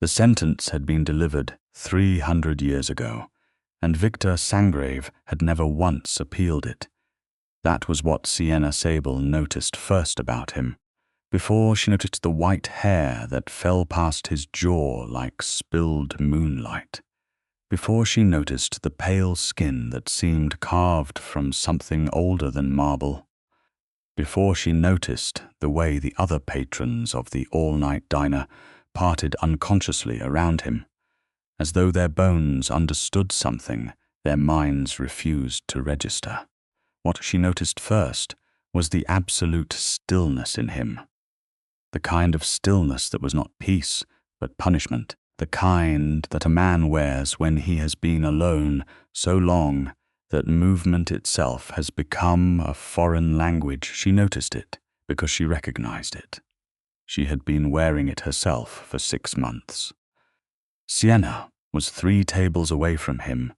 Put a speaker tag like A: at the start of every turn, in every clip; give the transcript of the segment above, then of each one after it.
A: The sentence had been delivered 300 years ago, and Victor Sangrave had never once appealed it. That was what Sienna Sable noticed first about him, before she noticed the white hair that fell past his jaw like spilled moonlight, before she noticed the pale skin that seemed carved from something older than marble, before she noticed the way the other patrons of the all-night diner parted unconsciously around him, as though their bones understood something their minds refused to register. What she noticed first was the absolute stillness in him, the kind of stillness that was not peace but punishment, the kind that a man wears when he has been alone so long that movement itself has become a foreign language. She noticed it because she recognized it. She had been wearing it herself for 6 months. Sienna was 3 tables away from him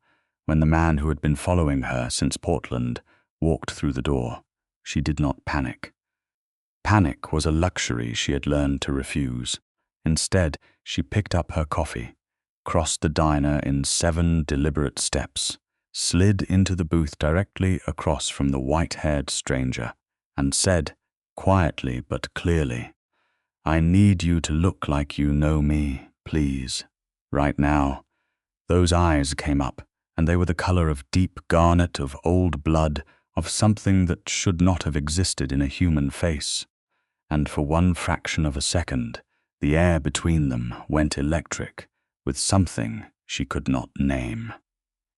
A: when the man who had been following her since Portland walked through the door. She did not panic. Panic was a luxury she had learned to refuse. Instead, she picked up her coffee, crossed the diner in 7 deliberate steps, slid into the booth directly across from the white-haired stranger, and said, quietly but clearly, "I need you to look like you know me, please, right now." Those eyes came up, and they were the color of deep garnet, of old blood, of something that should not have existed in a human face. And for one fraction of a second, the air between them went electric, with something she could not name.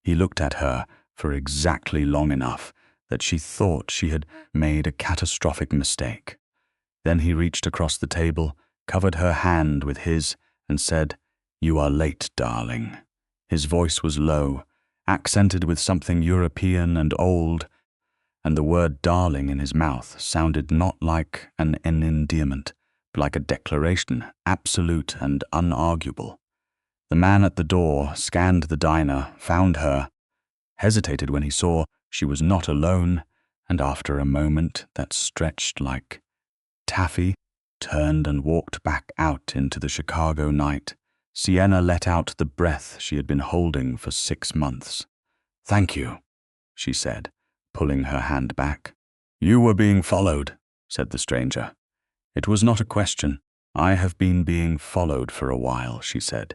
A: He looked at her for exactly long enough that she thought she had made a catastrophic mistake. Then he reached across the table, covered her hand with his, and said, "You are late, darling." His voice was low, accented with something European and old, and the word darling in his mouth sounded not like an endearment, but like a declaration, absolute and unarguable. The man at the door scanned the diner, found her, hesitated when he saw she was not alone, and after a moment that stretched like taffy, turned and walked back out into the Chicago night. Sienna let out the breath she had been holding for 6 months. "Thank you," she said, pulling her hand back. "You were being followed," said the stranger. "It was not a question. I have been being followed for a while," she said.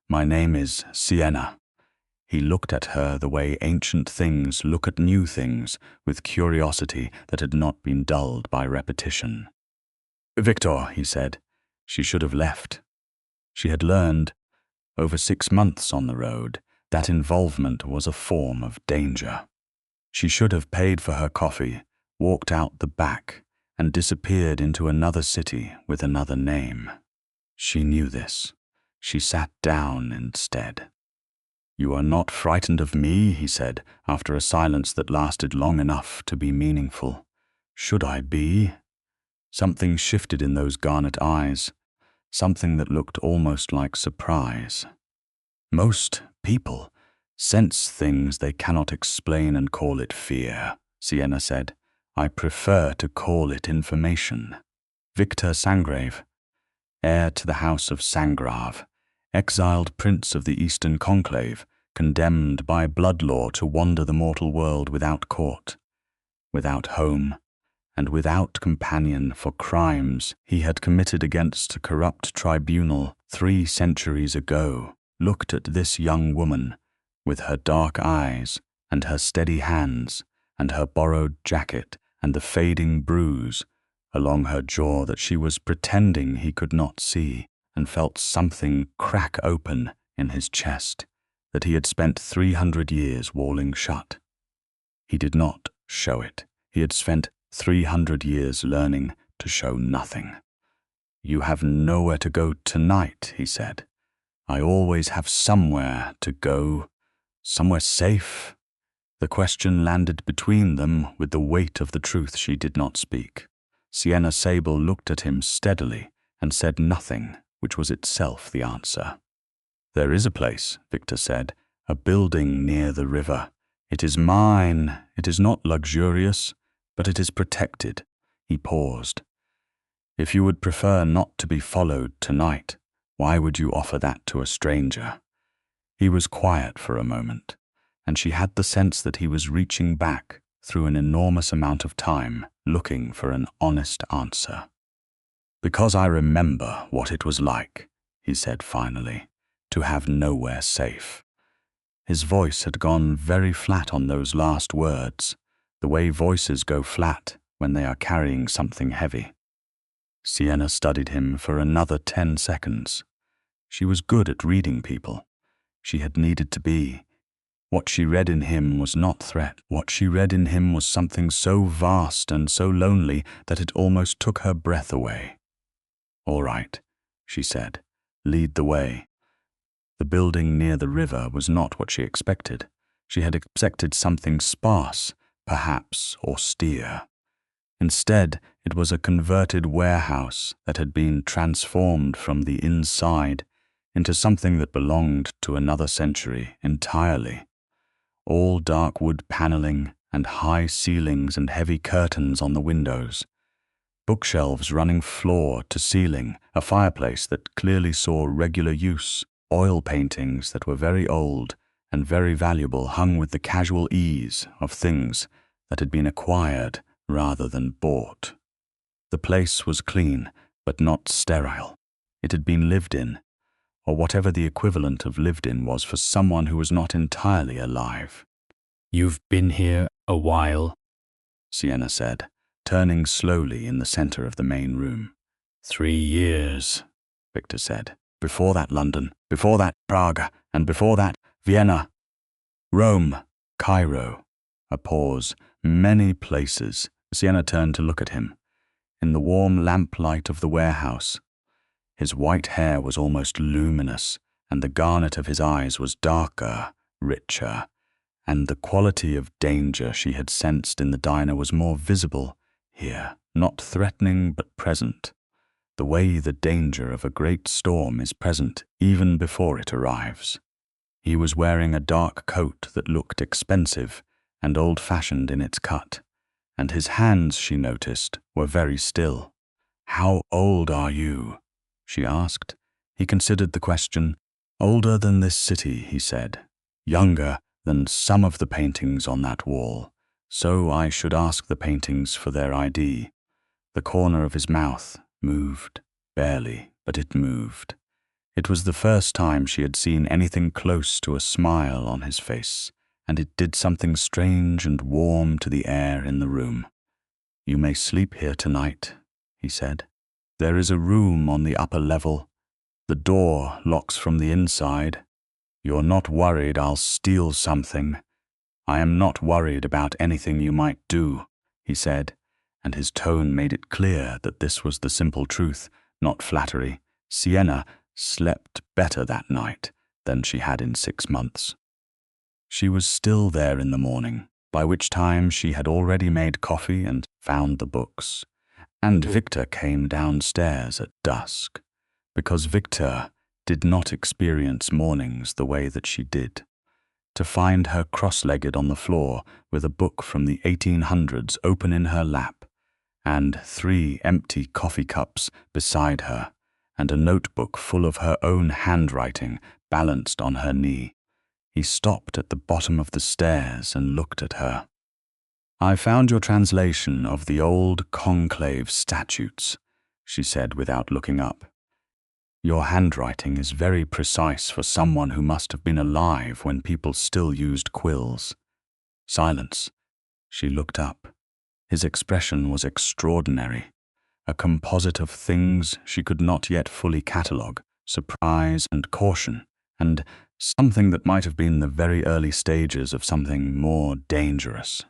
A: "My name is Sienna." He looked at her the way ancient things look at new things, with curiosity that had not been dulled by repetition. "Victor," he said. She should have left. She had learned, over 6 months on the road, that involvement was a form of danger. She should have paid for her coffee, walked out the back, and disappeared into another city with another name. She knew this. She sat down instead. "You are not frightened of me," he said, after a silence that lasted long enough to be meaningful. "Should I be?" Something shifted in those garnet eyes, something that looked almost like surprise. "Most people sense things they cannot explain and call it fear," Sienna said. "I prefer to call it information." Victor Sangrave, heir to the house of Sangrave, exiled prince of the Eastern Conclave, condemned by blood law to wander the mortal world without court, without home, and without companion for crimes he had committed against a corrupt tribunal 3 centuries ago, looked at this young woman, with her dark eyes, and her steady hands, and her borrowed jacket, and the fading bruise along her jaw that she was pretending he could not see, and felt something crack open in his chest that he had spent 300 years walling shut. He did not show it. He had spent 300 years learning to show nothing. "You have nowhere to go tonight," he said. "I always have somewhere to go, somewhere safe." The question landed between them with the weight of the truth she did not speak. Sienna Sable looked at him steadily and said nothing, which was itself the answer. "There is a place," Victor said, "a building near the river. It is mine. It is not luxurious, but it is protected." He paused. "If you would prefer not to be followed tonight, Why would you offer that to a stranger? He was quiet for a moment, and she had the sense that he was reaching back through an enormous amount of time, looking for an honest answer. Because I remember what it was like, he said finally, to have nowhere safe. His voice had gone very flat on those last words, the way voices go flat when they are carrying something heavy. Sienna studied him for another 10 seconds. She was good at reading people. She had needed to be. What she read in him was not threat. What she read in him was something so vast and so lonely that it almost took her breath away. "All right," she said. "Lead the way." The building near the river was not what she expected. She had expected something sparse, perhaps austere. Instead, it was a converted warehouse that had been transformed from the inside into something that belonged to another century entirely. All dark wood paneling and high ceilings and heavy curtains on the windows. Bookshelves running floor to ceiling, a fireplace that clearly saw regular use, oil paintings that were very old and very valuable hung with the casual ease of things that had been acquired rather than bought. The place was clean, but not sterile. It had been lived in, or whatever the equivalent of lived in was for someone who was not entirely alive.
B: "You've been here a while,"
A: Sienna said, turning slowly in the center of the main room.
B: 3 years,
A: Victor said. "Before that, London. Before that, Prague. And before that, Vienna. Rome. Cairo." A pause. "Many places." Sienna turned to look at him. In the warm lamplight of the warehouse, his white hair was almost luminous, and the garnet of his eyes was darker, richer, and the quality of danger she had sensed in the diner was more visible here, not threatening but present, the way the danger of a great storm is present even before it arrives. He was wearing a dark coat that looked expensive and old-fashioned in its cut, and his hands, she noticed, were very still. "How old are you?" she asked. He considered the question. "Older than this city," he said. "Younger than some of the paintings on that wall. So I should ask the paintings for their ID." The corner of his mouth moved, barely, but it moved. It was the first time she had seen anything close to a smile on his face, and it did something strange and warm to the air in the room. "You may sleep here tonight," he said. "There is a room on the upper level. The door locks from the inside. You're not worried I'll steal something. I am not worried about anything you might do," he said, and his tone made it clear that this was the simple truth, not flattery. Sienna slept better that night than she had in 6 months. She was still there in the morning, by which time she had already made coffee and found the books. And Victor came downstairs at dusk, because Victor did not experience mornings the way that she did. To find her cross-legged on the floor with a book from the 1800s open in her lap, and 3 empty coffee cups beside her, and a notebook full of her own handwriting balanced on her knee. He stopped at the bottom of the stairs and looked at her. "I found your translation of the old conclave statutes," she said without looking up. "Your handwriting is very precise for someone who must have been alive when people still used quills." Silence. She looked up. His expression was extraordinary, a composite of things she could not yet fully catalogue, surprise and caution, and something that might have been the very early stages of something more dangerous.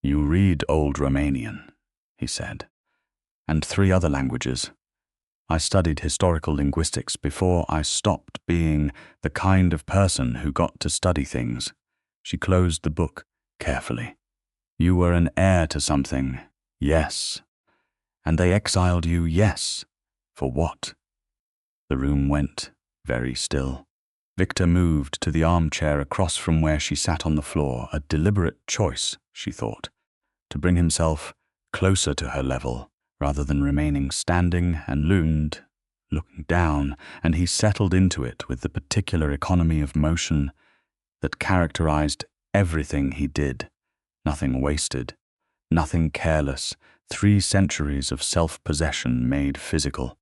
A: "You read Old Romanian," he said, "and 3 other languages. I studied historical linguistics before I stopped being the kind of person who got to study things." She closed the book carefully. "You were an heir to something, yes. And they exiled you, yes. For what?" The room went very still. Victor moved to the armchair across from where she sat on the floor, a deliberate choice, she thought, to bring himself closer to her level rather than remaining standing and looking down, and he settled into it with the particular economy of motion that characterized everything he did. Nothing wasted, nothing careless, 3 centuries of self-possession made physical.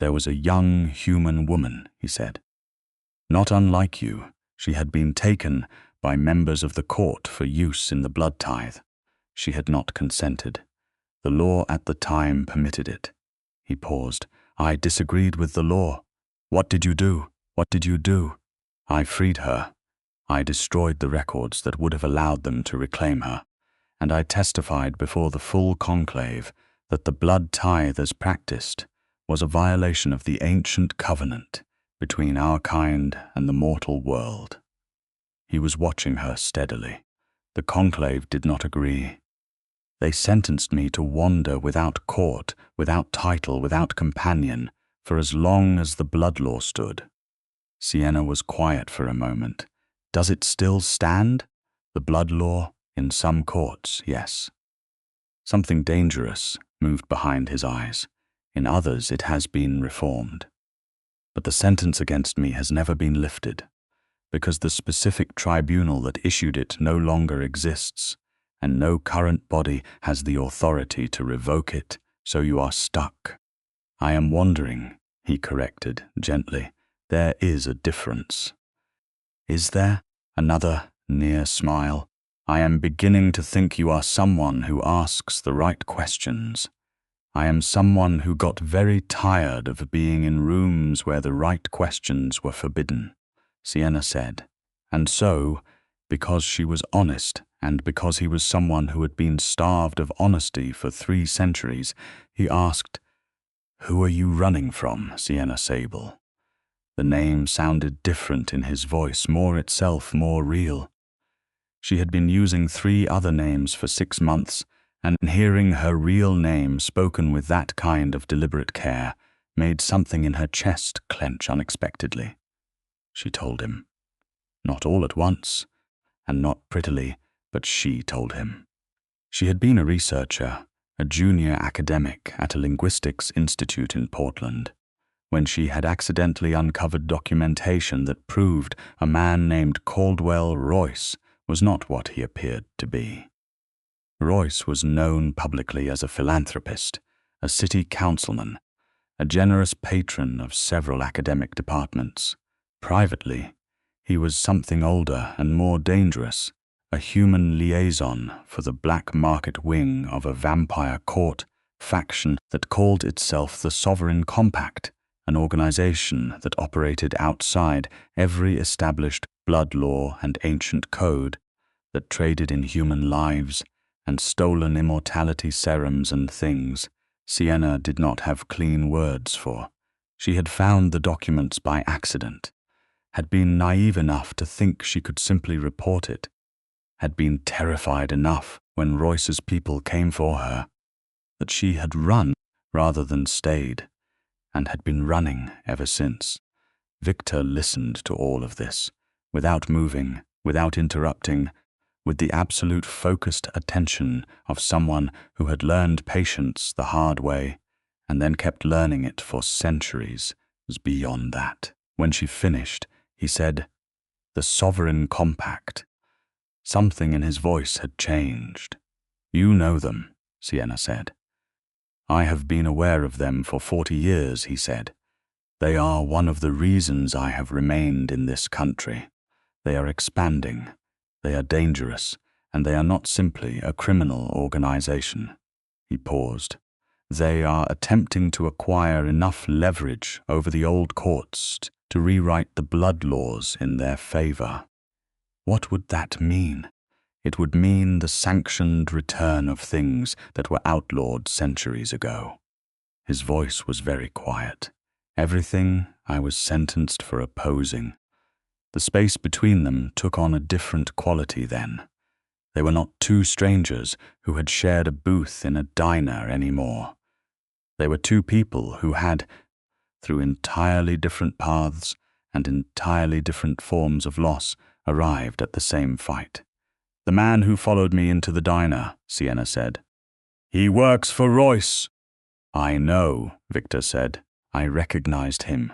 A: There was a young human woman, he said. Not unlike you, she had been taken by members of the court for use in the blood tithe. She had not consented. The law at the time permitted it. He paused. I disagreed with the law. What did you do? What did you do? I freed her. I destroyed the records that would have allowed them to reclaim her, and I testified before the full conclave that the blood tithe as practiced was a violation of the ancient covenant between our kind and the mortal world. He was watching her steadily. The conclave did not agree. They sentenced me to wander without court, without title, without companion, for as long as the blood law stood. Sienna was quiet for a moment. Does it still stand? The blood law? In some courts, yes. Something dangerous moved behind his eyes. In others, it has been reformed. But the sentence against me has never been lifted, because the specific tribunal that issued it no longer exists, and no current body has the authority to revoke it, so you are stuck. I am wondering, he corrected gently. There is a difference. Is there? Another near smile. I am beginning to think you are someone who asks the right questions. I am someone who got very tired of being in rooms where the right questions were forbidden, Sienna said. And so, because she was honest, and because he was someone who had been starved of honesty for 3 centuries, he asked, Who are you running from, Sienna Sable? The name sounded different in his voice, more itself, more real. She had been using 3 other names for 6 months, and hearing her real name spoken with that kind of deliberate care made something in her chest clench unexpectedly. She told him. Not all at once, and not prettily, but she told him. She had been a researcher, a junior academic at a linguistics institute in Portland, when she had accidentally uncovered documentation that proved a man named Caldwell Royce was not what he appeared to be. Royce was known publicly as a philanthropist, a city councilman, a generous patron of several academic departments. Privately, he was something older and more dangerous, a human liaison for the black market wing of a vampire court faction that called itself the Sovereign Compact, an organization that operated outside every established blood law and ancient code, that traded in human lives and stolen immortality serums and things Sienna did not have clean words for. She had found the documents by accident, had been naive enough to think she could simply report it, had been terrified enough when Royce's people came for her, that she had run rather than stayed, and had been running ever since. Victor listened to all of this, without moving, without interrupting, with the absolute focused attention of someone who had learned patience the hard way, and then kept learning it for centuries, was beyond that. When she finished, he said, "The Sovereign Compact." Something in his voice had changed. "You know them," Sienna said. "I have been aware of them for 40 years, he said. "They are one of the reasons I have remained in this country. They are expanding. They are dangerous, and they are not simply a criminal organization." He paused. "They are attempting to acquire enough leverage over the old courts to rewrite the blood laws in their favor." What would that mean? It would mean the sanctioned return of things that were outlawed centuries ago. His voice was very quiet. "Everything I was sentenced for opposing." The space between them took on a different quality then. They were not 2 strangers who had shared a booth in a diner anymore. They were 2 people who had, through entirely different paths and entirely different forms of loss, arrived at the same fight. "The man who followed me into the diner," Sienna said. "He works for Royce." "I know," Victor said. I recognized him.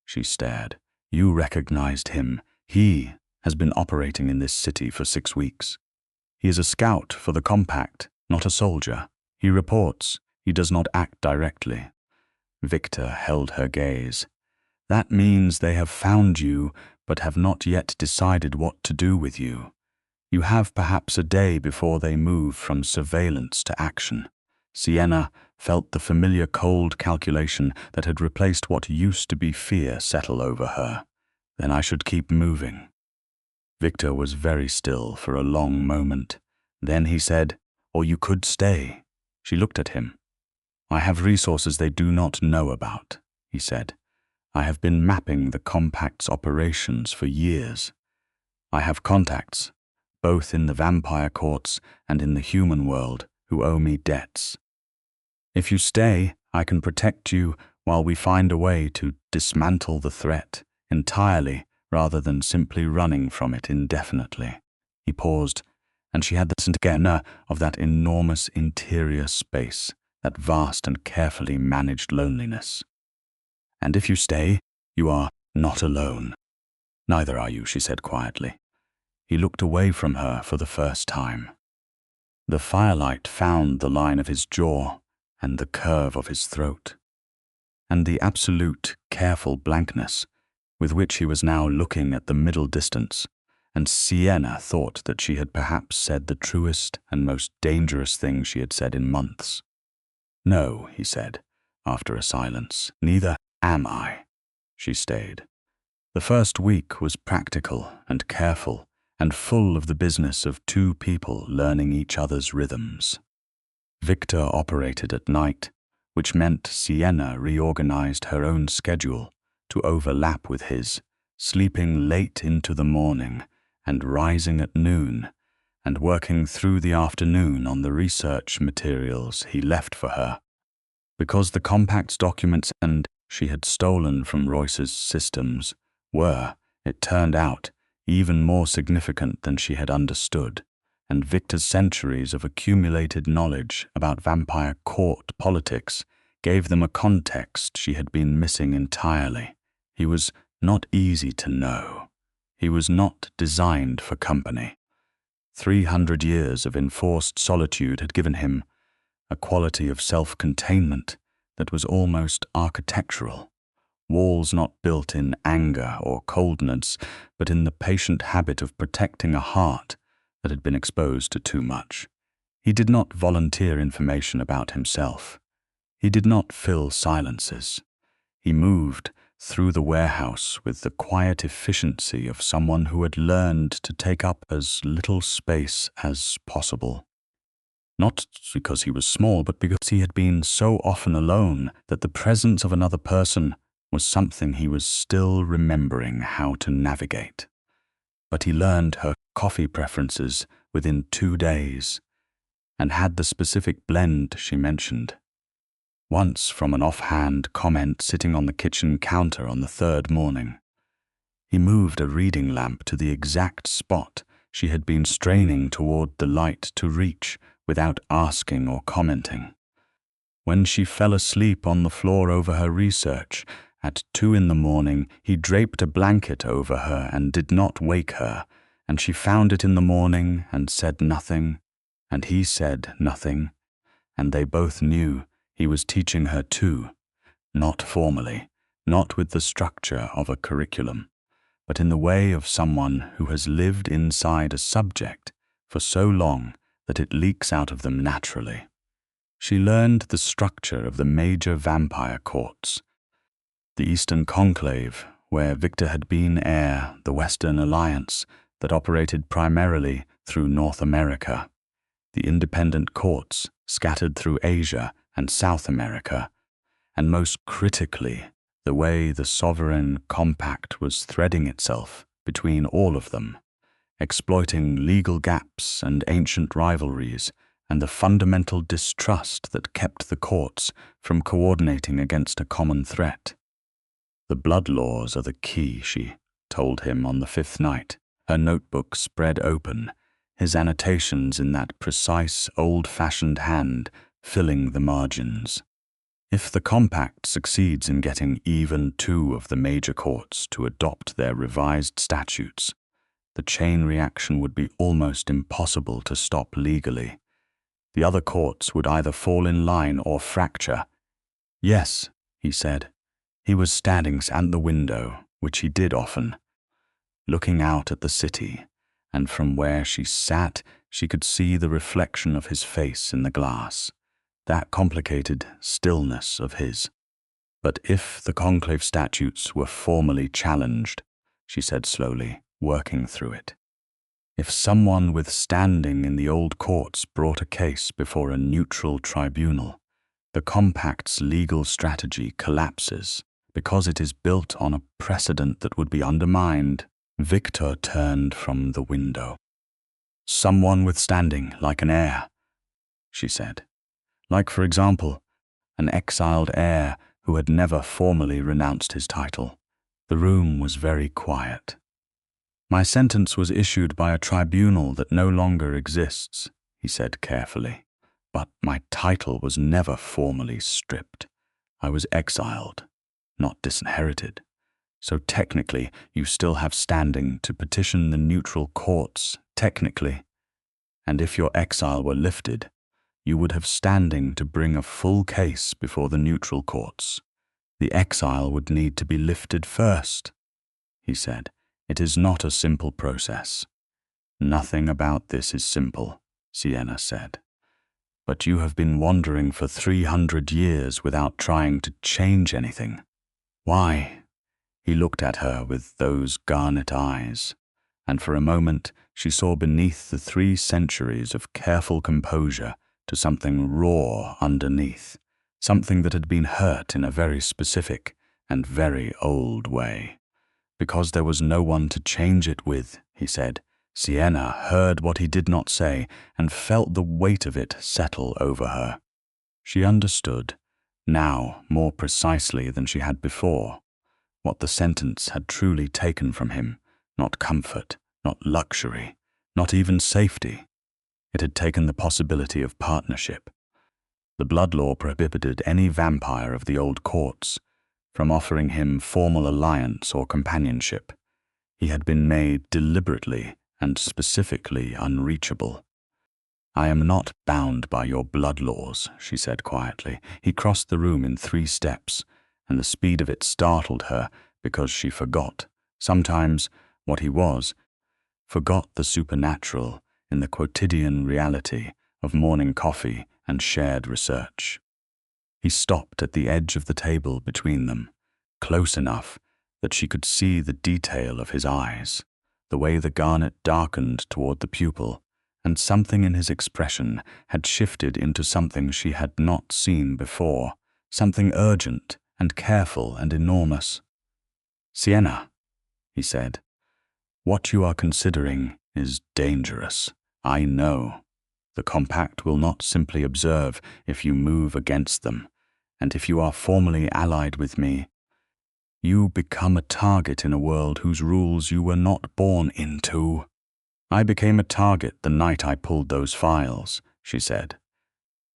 A: She stared. You recognized him. He has been operating in this city for 6 weeks. He is a scout for the Compact, not a soldier. He reports. He does not act directly. Victor held her gaze. That means they have found you, but have not yet decided what to do with you. You have perhaps a day before they move from surveillance to action. Sienna felt the familiar cold calculation that had replaced what used to be fear settle over her. Then I should keep moving. Victor was very still for a long moment. Then he said, "Or you could stay." She looked at him. "I have resources they do not know about," he said. "I have been mapping the Compact's operations for years. I have contacts, both in the vampire courts and in the human world, who owe me debts. If you stay, I can protect you while we find a way to dismantle the threat entirely rather than simply running from it indefinitely." He paused, and she had the sense again of that enormous interior space, that vast and carefully managed loneliness. "And if you stay, you are not alone." "Neither are you," she said quietly. He looked away from her for the first time. The firelight found the line of his jaw and the curve of his throat, and the absolute, careful blankness with which he was now looking at the middle distance, and Sienna thought that she had perhaps said the truest and most dangerous thing she had said in months. "No," he said, after a silence. "Neither am I." She stayed. The first week was practical and careful and full of the business of two people learning each other's rhythms. Victor operated at night, which meant Sienna reorganized her own schedule to overlap with his, sleeping late into the morning and rising at noon, and working through the afternoon on the research materials he left for her. Because the Compact's documents and she had stolen from Royce's systems were, it turned out, even more significant than she had understood, and Victor's centuries of accumulated knowledge about vampire court politics gave them a context she had been missing entirely. He was not easy to know. He was not designed for company. 300 years of enforced solitude had given him a quality of self-containment that was almost architectural. Walls not built in anger or coldness, but in the patient habit of protecting a heart that had been exposed to too much. He did not volunteer information about himself. He did not fill silences. He moved through the warehouse with the quiet efficiency of someone who had learned to take up as little space as possible. Not because he was small, but because he had been so often alone that the presence of another person was something he was still remembering how to navigate. But he learned her coffee preferences within 2 days, and had the specific blend she mentioned. Once from an offhand comment sitting on the kitchen counter on the 3rd morning. He moved a reading lamp to the exact spot she had been straining toward the light to reach without asking or commenting. When she fell asleep on the floor over her research, at 2 in the morning, he draped a blanket over her and did not wake her, and she found it in the morning and said nothing, and he said nothing, and they both knew he was teaching her too, not formally, not with the structure of a curriculum, but in the way of someone who has lived inside a subject for so long that it leaks out of them naturally. She learned the structure of the major vampire courts, the Eastern Conclave, where Victor had been heir, the Western Alliance that operated primarily through North America, the independent courts scattered through Asia and South America, and most critically, the way the sovereign compact was threading itself between all of them, exploiting legal gaps and ancient rivalries and the fundamental distrust that kept the courts from coordinating against a common threat. "The blood laws are the key," she told him on the 5th night, her notebook spread open, his annotations in that precise, old-fashioned hand filling the margins. If the compact succeeds in getting even 2 of the major courts to adopt their revised statutes, the chain reaction would be almost impossible to stop legally. The other courts would either fall in line or fracture. Yes, he said. He was standing at the window, which he did often, looking out at the city, and from where she sat, she could see the reflection of his face in the glass, that complicated stillness of his. But if the conclave statutes were formally challenged, she said slowly, working through it, if someone with standing in the old courts brought a case before a neutral tribunal, the compact's legal strategy collapses because it is built on a precedent that would be undermined. Victor turned from the window. Someone with standing, like an heir, she said. Like, for example, an exiled heir who had never formally renounced his title. The room was very quiet. My sentence was issued by a tribunal that no longer exists, he said carefully. But my title was never formally stripped. I was exiled, not disinherited. So technically, you still have standing to petition the neutral courts, technically. And if your exile were lifted, you would have standing to bring a full case before the neutral courts. The exile would need to be lifted first, he said. It is not a simple process. Nothing about this is simple, Sienna said. But you have been wandering for 300 years without trying to change anything. Why? He looked at her with those garnet eyes, and for a moment she saw beneath the 3 centuries of careful composure to something raw underneath, something that had been hurt in a very specific and very old way. Because there was no one to change it with, he said. Sienna heard what he did not say and felt the weight of it settle over her. She understood, now more precisely than she had before, what the sentence had truly taken from him, not comfort, not luxury, not even safety. It had taken the possibility of partnership. The blood law prohibited any vampire of the old courts from offering him formal alliance or companionship. He had been made deliberately and specifically unreachable. I am not bound by your blood laws, she said quietly. He crossed the room in 3 steps, and the speed of it startled her because she forgot, sometimes, what he was, forgot the supernatural in the quotidian reality of morning coffee and shared research. He stopped at the edge of the table between them, close enough that she could see the detail of his eyes, the way the garnet darkened toward the pupil, and something in his expression had shifted into something she had not seen before, something urgent and careful and enormous. Sienna, he said, what you are considering is dangerous. I know. The compact will not simply observe if you move against them, and if you are formally allied with me, you become a target in a world whose rules you were not born into. I became a target the night I pulled those files, she said.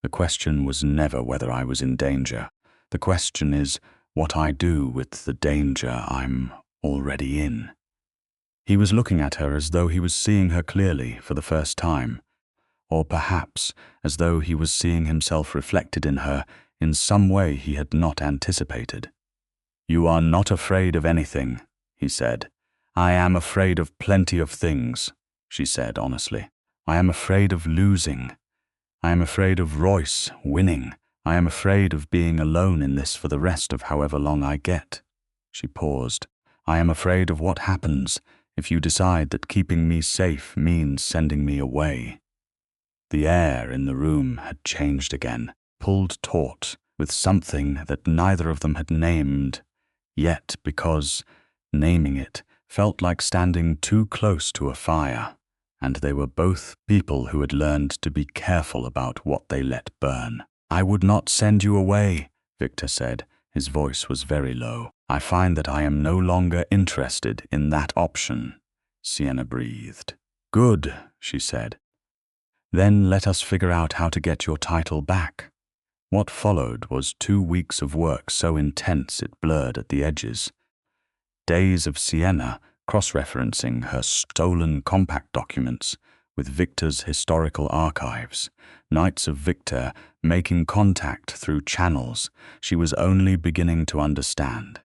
A: The question was never whether I was in danger. The question is what I do with the danger I'm already in. He was looking at her as though he was seeing her clearly for the first time, or perhaps as though he was seeing himself reflected in her in some way he had not anticipated. You are not afraid of anything, he said. I am afraid of plenty of things, she said honestly. I am afraid of losing. I am afraid of Royce winning. I am afraid of being alone in this for the rest of however long I get. She paused. I am afraid of what happens if you decide that keeping me safe means sending me away. The air in the room had changed again, pulled taut with something that neither of them had named, yet because naming it felt like standing too close to a fire, and they were both people who had learned to be careful about what they let burn. I would not send you away, Victor said. His voice was very low. I find that I am no longer interested in that option, Sienna breathed. Good, she said. Then let us figure out how to get your title back. What followed was 2 weeks of work so intense it blurred at the edges. Days of Sienna cross-referencing her stolen compact documents with Victor's historical archives, nights of Victor making contact through channels she was only beginning to understand,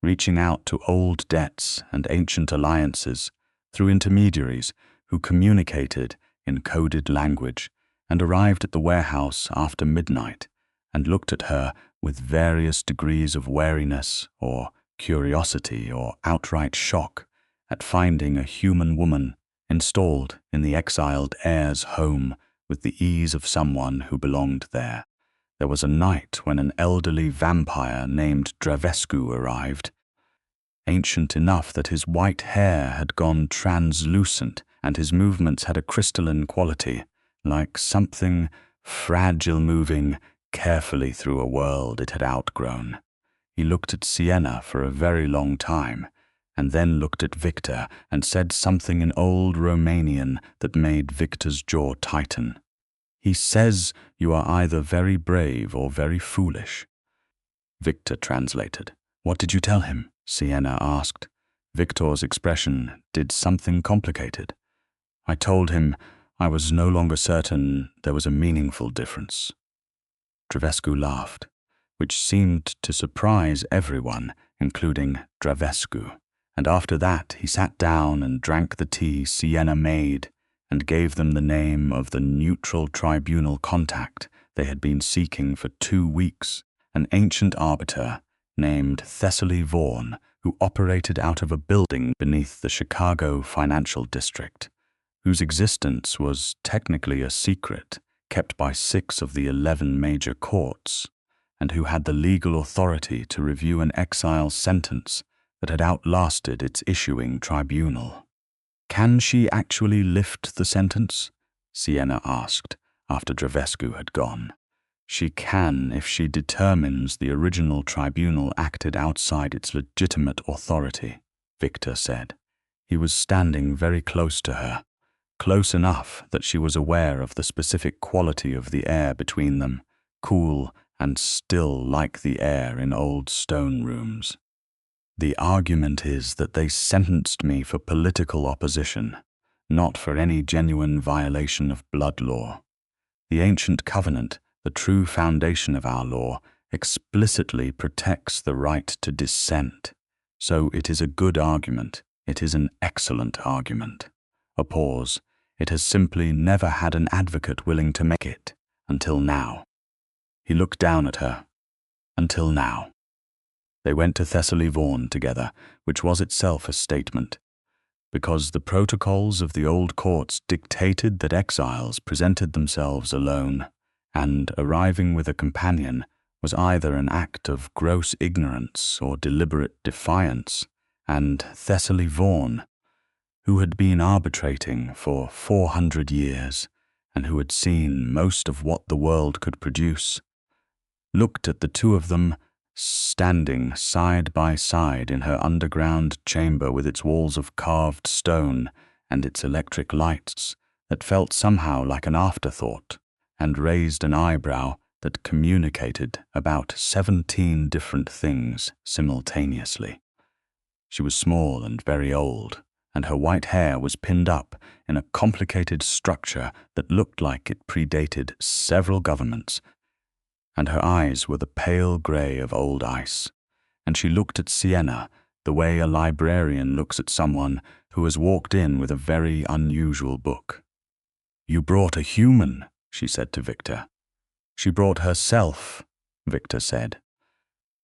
A: reaching out to old debts and ancient alliances through intermediaries who communicated in coded language and arrived at the warehouse after midnight and looked at her with various degrees of wariness or curiosity or outright shock at finding a human woman installed in the exiled heir's home with the ease of someone who belonged there. There was a night when an elderly vampire named Dravescu arrived, ancient enough that his white hair had gone translucent and his movements had a crystalline quality, like something fragile moving carefully through a world it had outgrown. He looked at Sienna for a very long time, and then looked at Victor and said something in old Romanian that made Victor's jaw tighten. "He says you are either very brave or very foolish." Victor translated. "What did you tell him?" Sienna asked. Victor's expression did something complicated. "I told him I was no longer certain there was a meaningful difference." Dravescu laughed, which seemed to surprise everyone, including Dravescu, and after that he sat down and drank the tea Sienna made and gave them the name of the neutral tribunal contact they had been seeking for 2 weeks, an ancient arbiter named Thessaly Vaughan, who operated out of a building beneath the Chicago financial district, whose existence was technically a secret kept by 6 of the 11 major courts, and who had the legal authority to review an exile sentence that had outlasted its issuing tribunal. "Can she actually lift the sentence?" Sienna asked after Dravescu had gone. "She can if she determines the original tribunal acted outside its legitimate authority," Victor said. He was standing very close to her, close enough that she was aware of the specific quality of the air between them, cool and still like the air in old stone rooms. "The argument is that they sentenced me for political opposition, not for any genuine violation of blood law. The ancient covenant, the true foundation of our law, explicitly protects the right to dissent. So it is a good argument. It is an excellent argument." A pause. "It has simply never had an advocate willing to make it, until now." He looked down at her. "Until now." They went to Thessaly Vaughan together, which was itself a statement, because the protocols of the old courts dictated that exiles presented themselves alone, and arriving with a companion was either an act of gross ignorance or deliberate defiance, and Thessaly Vaughan, who had been arbitrating for 400 years and who had seen most of what the world could produce, looked at the two of them standing side by side in her underground chamber with its walls of carved stone and its electric lights that felt somehow like an afterthought, and raised an eyebrow that communicated about 17 different things simultaneously. She was small and very old, and her white hair was pinned up in a complicated structure that looked like it predated several governments, and her eyes were the pale grey of old ice, and she looked at Sienna the way a librarian looks at someone who has walked in with a very unusual book. "You brought a human," she said to Victor. "She brought herself," Victor said.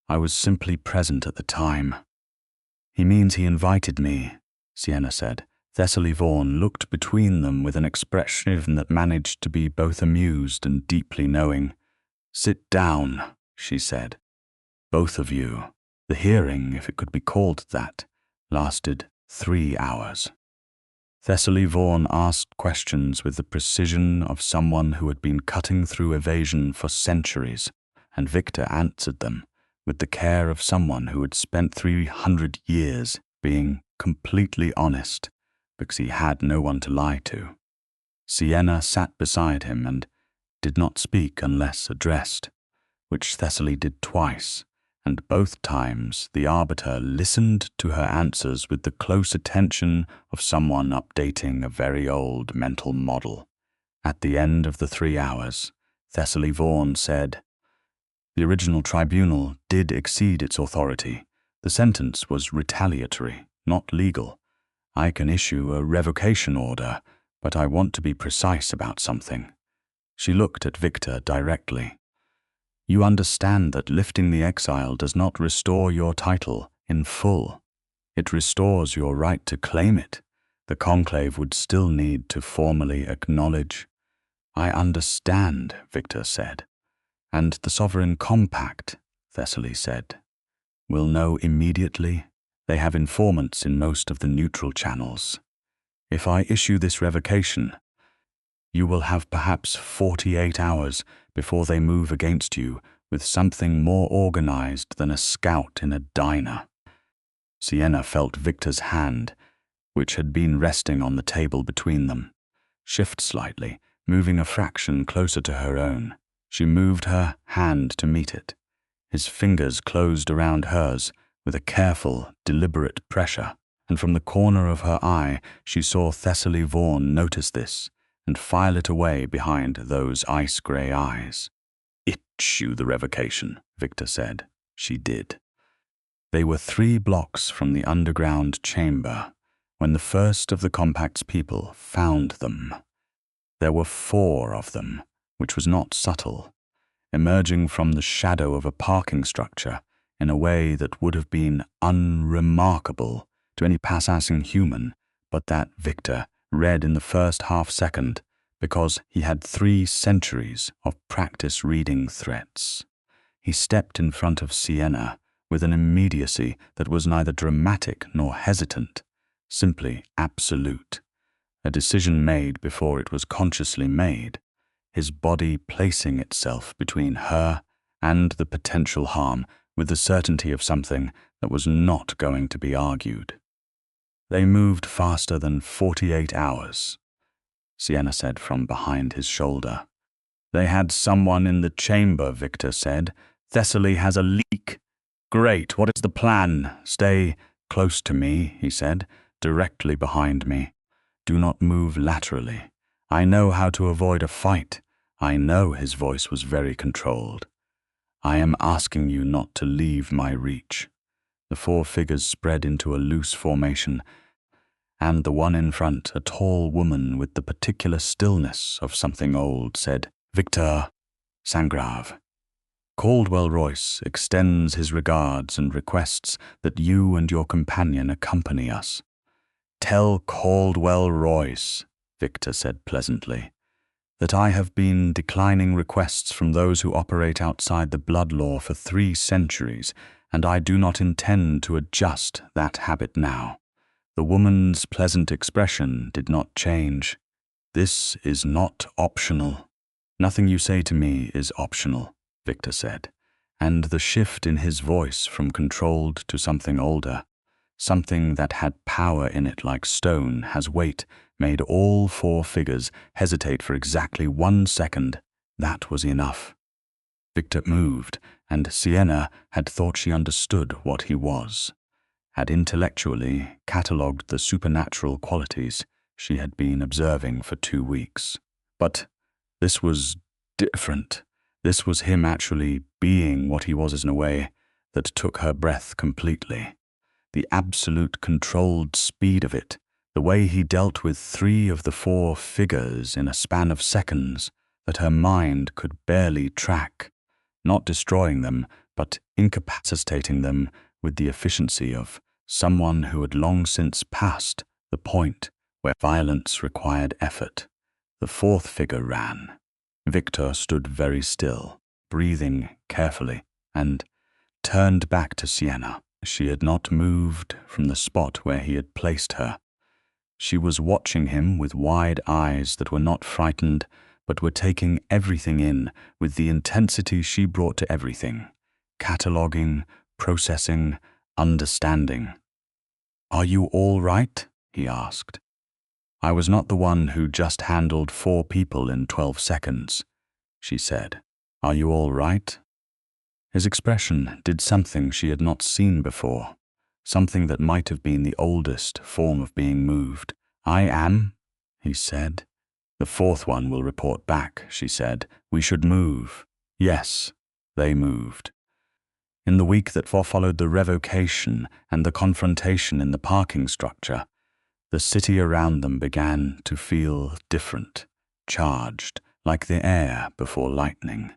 A: "I was simply present at the time." "He means he invited me," Sienna said. Thessaly Vaughan looked between them with an expression that managed to be both amused and deeply knowing. "Sit down," she said. "Both of you." The hearing, if it could be called that, lasted 3 hours. Thessaly Vaughan asked questions with the precision of someone who had been cutting through evasion for centuries, and Victor answered them with the care of someone who had spent 300 years being completely honest because he had no one to lie to. Sienna sat beside him and did not speak unless addressed. which Thessaly did twice, and both times the arbiter listened to her answers with the close attention of someone updating a very old mental model. At the end of the 3 hours, Thessaly Vaughan said, "The original tribunal did exceed its authority. The sentence was retaliatory, not legal. I can issue a revocation order, but I want to be precise about something." She looked at Victor directly. "You understand that lifting the exile does not restore your title in full. It restores your right to claim it. The conclave would still need to formally acknowledge." "I understand," Victor said. "And the Sovereign Compact," Thessaly said. "Will know immediately. They have informants in most of the neutral channels. If I issue this revocation, you will have perhaps 48 hours before they move against you with something more organized than a scout in a diner." Sienna felt Victor's hand, which had been resting on the table between them, shift slightly, moving a fraction closer to her own. She moved her hand to meet it. His fingers closed around hers with a careful, deliberate pressure, and from the corner of her eye she saw Thessaly Vaughan notice this and file it away behind those ice-grey eyes. "Issue the revocation," Victor said. She did. They were 3 blocks from the underground chamber when the first of the Compact's people found them. There were 4 of them, which was not subtle, emerging from the shadow of a parking structure in a way that would have been unremarkable to any passing human, but that Victor read in the first half-second because he had 3 centuries of practice reading threats. He stepped in front of Sienna with an immediacy that was neither dramatic nor hesitant, simply absolute. A decision made before it was consciously made, his body placing itself between her and the potential harm with the certainty of something that was not going to be argued. "They moved faster than 48 hours, Sienna said from behind his shoulder. "They had someone in the chamber," Victor said. "Thessaly has a leak." "Great, what is the plan?" "Stay close to me," he said, "directly behind me. Do not move laterally. I know how to avoid a fight." I know his voice was very controlled. "I am asking you not to leave my reach." The 4 figures spread into a loose formation, and the one in front, a tall woman with the particular stillness of something old, said, "Victor Sangrave. Caldwell Royce extends his regards and requests that you and your companion accompany us." "Tell Caldwell Royce," Victor said pleasantly, "that I have been declining requests from those who operate outside the blood law for 3 centuries, and I do not intend to adjust that habit now." The woman's pleasant expression did not change. "This is not optional." "Nothing you say to me is optional," Victor said, and the shift in his voice from controlled to something older, something that had power in it like stone has weight, made all 4 figures hesitate for exactly 1 second. That was enough. Victor moved, and Sienna had thought she understood what he was, had intellectually catalogued the supernatural qualities she had been observing for 2 weeks. But this was different. This was him actually being what he was in a way that took her breath completely. The absolute controlled speed of it, the way he dealt with 3 of the 4 figures in a span of seconds that her mind could barely track, not destroying them, but incapacitating them with the efficiency of someone who had long since passed the point where violence required effort. The 4th figure ran. Victor stood very still, breathing carefully, and turned back to Sienna. She had not moved from the spot where he had placed her. She was watching him with wide eyes that were not frightened, but were taking everything in with the intensity she brought to everything, cataloguing, processing, understanding. "Are you all right?" he asked. "I was not the one who just handled 4 people in 12 seconds, she said. "Are you all right?" His expression did something she had not seen before, something that might have been the oldest form of being moved. "I am," he said. "The fourth one will report back," she said. "We should move." Yes, they moved. In the week that followed the revocation and the confrontation in the parking structure, the city around them began to feel different, charged, like the air before lightning.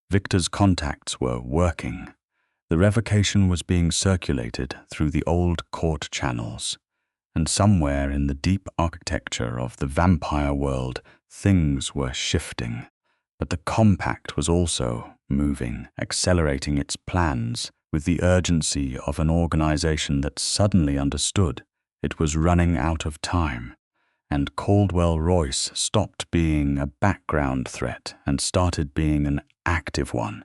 A: Victor's contacts were working. The revocation was being circulated through the old court channels, and somewhere in the deep architecture of the vampire world, things were shifting. But the compact was also moving, accelerating its plans with the urgency of an organization that suddenly understood it was running out of time, and Caldwell Royce stopped being a background threat and started being an active one.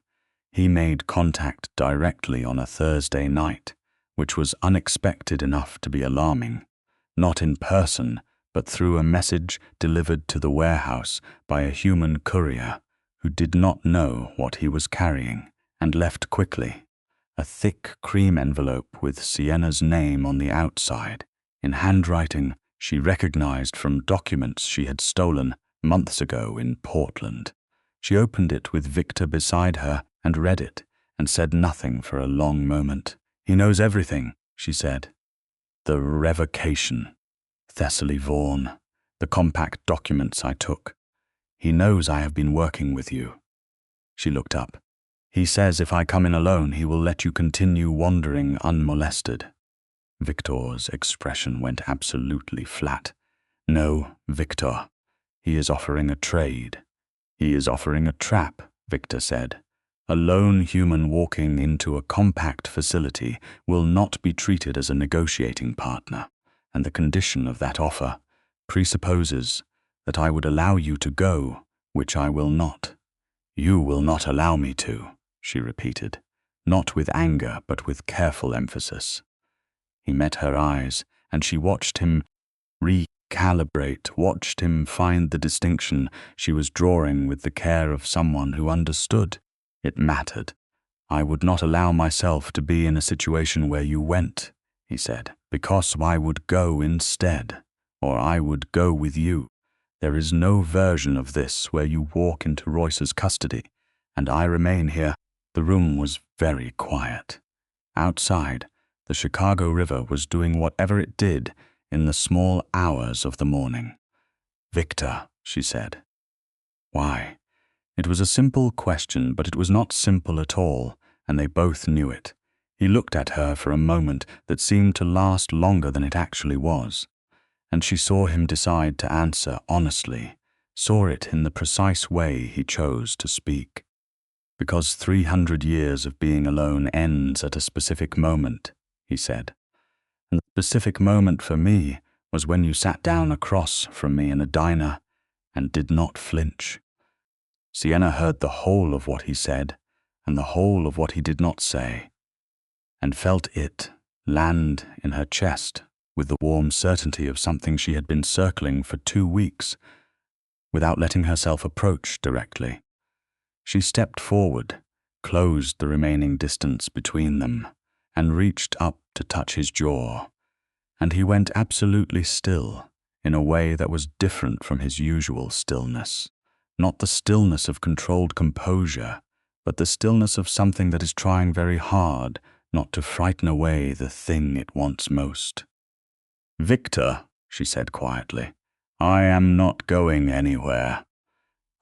A: He made contact directly on a Thursday night, which was unexpected enough to be alarming. Not in person, but through a message delivered to the warehouse by a human courier who did not know what he was carrying and left quickly. A thick cream envelope with Sienna's name on the outside, in handwriting she recognized from documents she had stolen months ago in Portland. She opened it with Victor beside her and read it, and said nothing for a long moment. "He knows everything," she said. "The revocation, Thessaly Vaughan, the compact documents I took. He knows I have been working with you." She looked up. "He says if I come in alone, he will let you continue wandering unmolested." Victor's expression went absolutely flat. "No, Victor. He is offering a trade." "He is offering a trap," Victor said. "A lone human walking into a compact facility will not be treated as a negotiating partner, and the condition of that offer presupposes that I would allow you to go, which I will not." "You will not allow me to," she repeated, not with anger but with careful emphasis. He met her eyes, and she watched him recalibrate, watched him find the distinction she was drawing with the care of someone who understood. It mattered. "I would not allow myself to be in a situation where you went," he said, "because I would go instead, or I would go with you. There is no version of this where you walk into Royce's custody, and I remain here." The room was very quiet. Outside, the Chicago River was doing whatever it did in the small hours of the morning. "Victor," she said. "Why?" It was a simple question, but it was not simple at all, and they both knew it. He looked at her for a moment that seemed to last longer than it actually was, and she saw him decide to answer honestly, saw it in the precise way he chose to speak. "Because 300 years of being alone ends at a specific moment," he said. "And the specific moment for me was when you sat down across from me in a diner and did not flinch." Sienna heard the whole of what he said and the whole of what he did not say, and felt it land in her chest with the warm certainty of something she had been circling for 2 weeks without letting herself approach directly. She stepped forward, closed the remaining distance between them, and reached up to touch his jaw, and he went absolutely still in a way that was different from his usual stillness. Not the stillness of controlled composure, but the stillness of something that is trying very hard not to frighten away the thing it wants most. "Victor," she said quietly, "I am not going anywhere."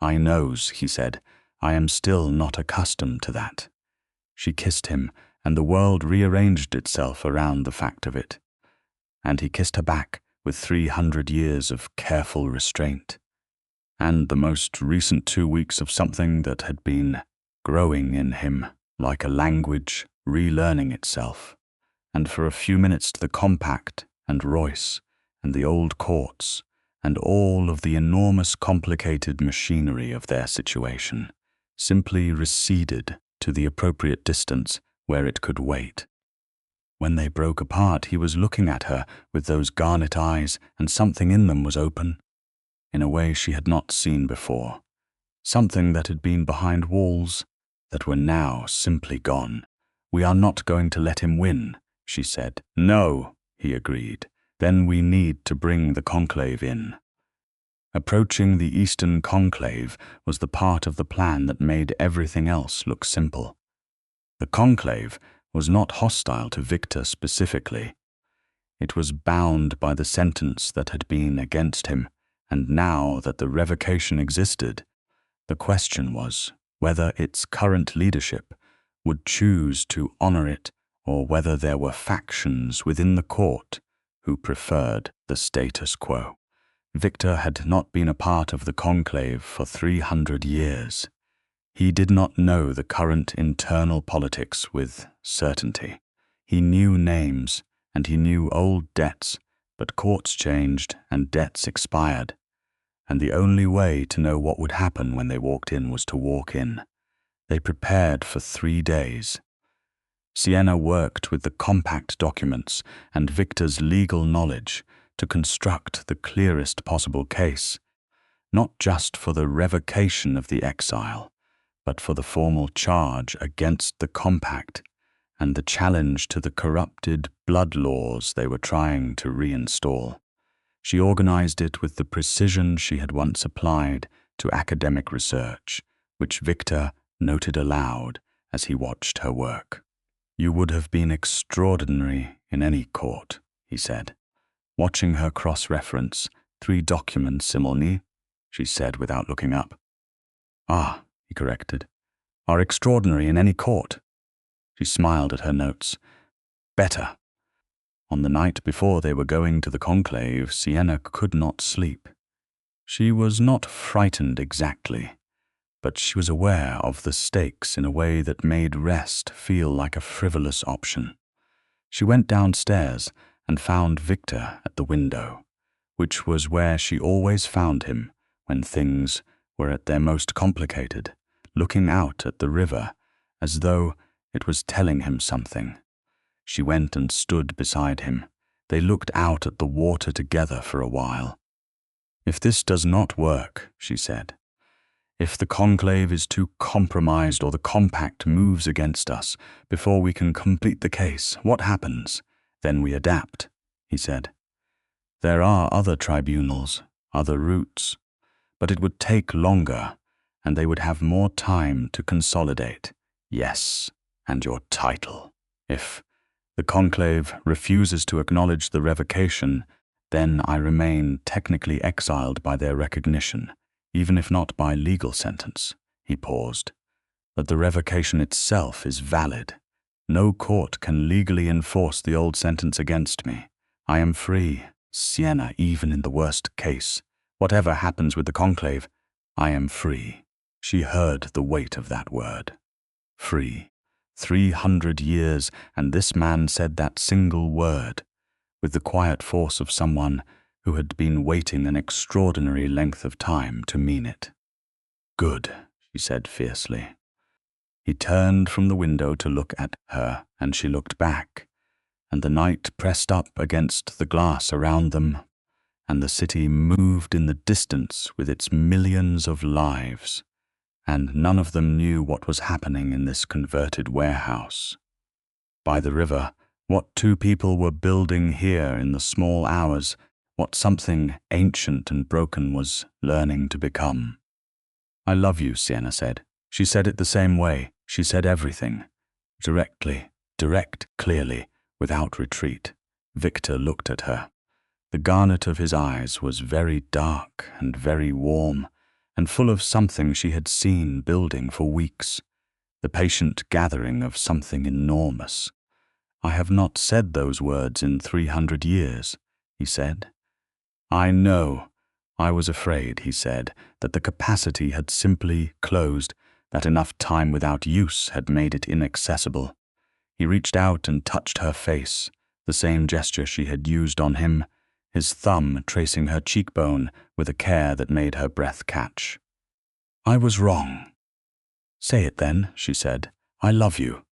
A: "I knows," he said. "I am still not accustomed to that." She kissed him, and the world rearranged itself around the fact of it. And he kissed her back with 300 years of careful restraint, and the most recent 2 weeks of something that had been growing in him like a language relearning itself, and for a few minutes the compact and Royce and the old courts and all of the enormous complicated machinery of their situation simply receded to the appropriate distance where it could wait. When they broke apart, he was looking at her with those garnet eyes, and something in them was open, in a way she had not seen before. Something that had been behind walls that were now simply gone. "We are not going to let him win," she said. "No," he agreed. "Then we need to bring the conclave in." Approaching the Eastern conclave was the part of the plan that made everything else look simple. The conclave was not hostile to Victor specifically. It was bound by the sentence that had been against him, and now that the revocation existed, the question was whether its current leadership would choose to honor it or whether there were factions within the court who preferred the status quo. Victor had not been a part of the conclave for 300 years. He did not know the current internal politics with certainty. He knew names, and he knew old debts, but courts changed and debts expired, and the only way to know what would happen when they walked in was to walk in. They prepared for 3 days. Sienna worked with the compact documents and Victor's legal knowledge to construct the clearest possible case, not just for the revocation of the exile, but for the formal charge against the compact and the challenge to the corrupted blood laws they were trying to reinstall. She organized it with the precision she had once applied to academic research, which Victor noted aloud as he watched her work. "You would have been extraordinary in any court," he said. Watching her cross-reference 3 documents simultaneously, she said without looking up. "Ah," he corrected, "are extraordinary in any court." She smiled at her notes. "Better." On the night before they were going to the conclave, Sienna could not sleep. She was not frightened exactly, but she was aware of the stakes in a way that made rest feel like a frivolous option. She went downstairs and found Victor at the window, which was where she always found him when things were at their most complicated, looking out at the river as though it was telling him something. She went and stood beside him. They looked out at the water together for a while. "If this does not work," she said, "if the conclave is too compromised or the compact moves against us before we can complete the case, what happens? Then we adapt," he said. "There are other tribunals, other routes, but it would take longer, and they would have more time to consolidate. Yes, and your title. If the conclave refuses to acknowledge the revocation, then I remain technically exiled by their recognition, even if not by legal sentence." He paused. "But the revocation itself is valid. No court can legally enforce the old sentence against me. I am free, Sienna, even in the worst case. Whatever happens with the conclave, I am free." She heard the weight of that word. Free. 300 years, and this man said that single word, with the quiet force of someone who had been waiting an extraordinary length of time to mean it. "Good," she said fiercely. He turned from the window to look at her, and she looked back, and the night pressed up against the glass around them, and the city moved in the distance with its millions of lives, and none of them knew what was happening in this converted warehouse. By the river, what 2 people were building here in the small hours, what something ancient and broken was learning to become. "I love you," Sienna said. She said it the same way. She said everything. Directly, clearly, without retreat. Victor looked at her. The garnet of his eyes was very dark and very warm, and full of something she had seen building for weeks, the patient gathering of something enormous. "I have not said those words in 300 years, he said. "I know. I was afraid," he said, "that the capacity had simply closed, that enough time without use had made it inaccessible." He reached out and touched her face, the same gesture she had used on him, his thumb tracing her cheekbone with a care that made her breath catch. "I was wrong." "Say it then," she said. "I love you."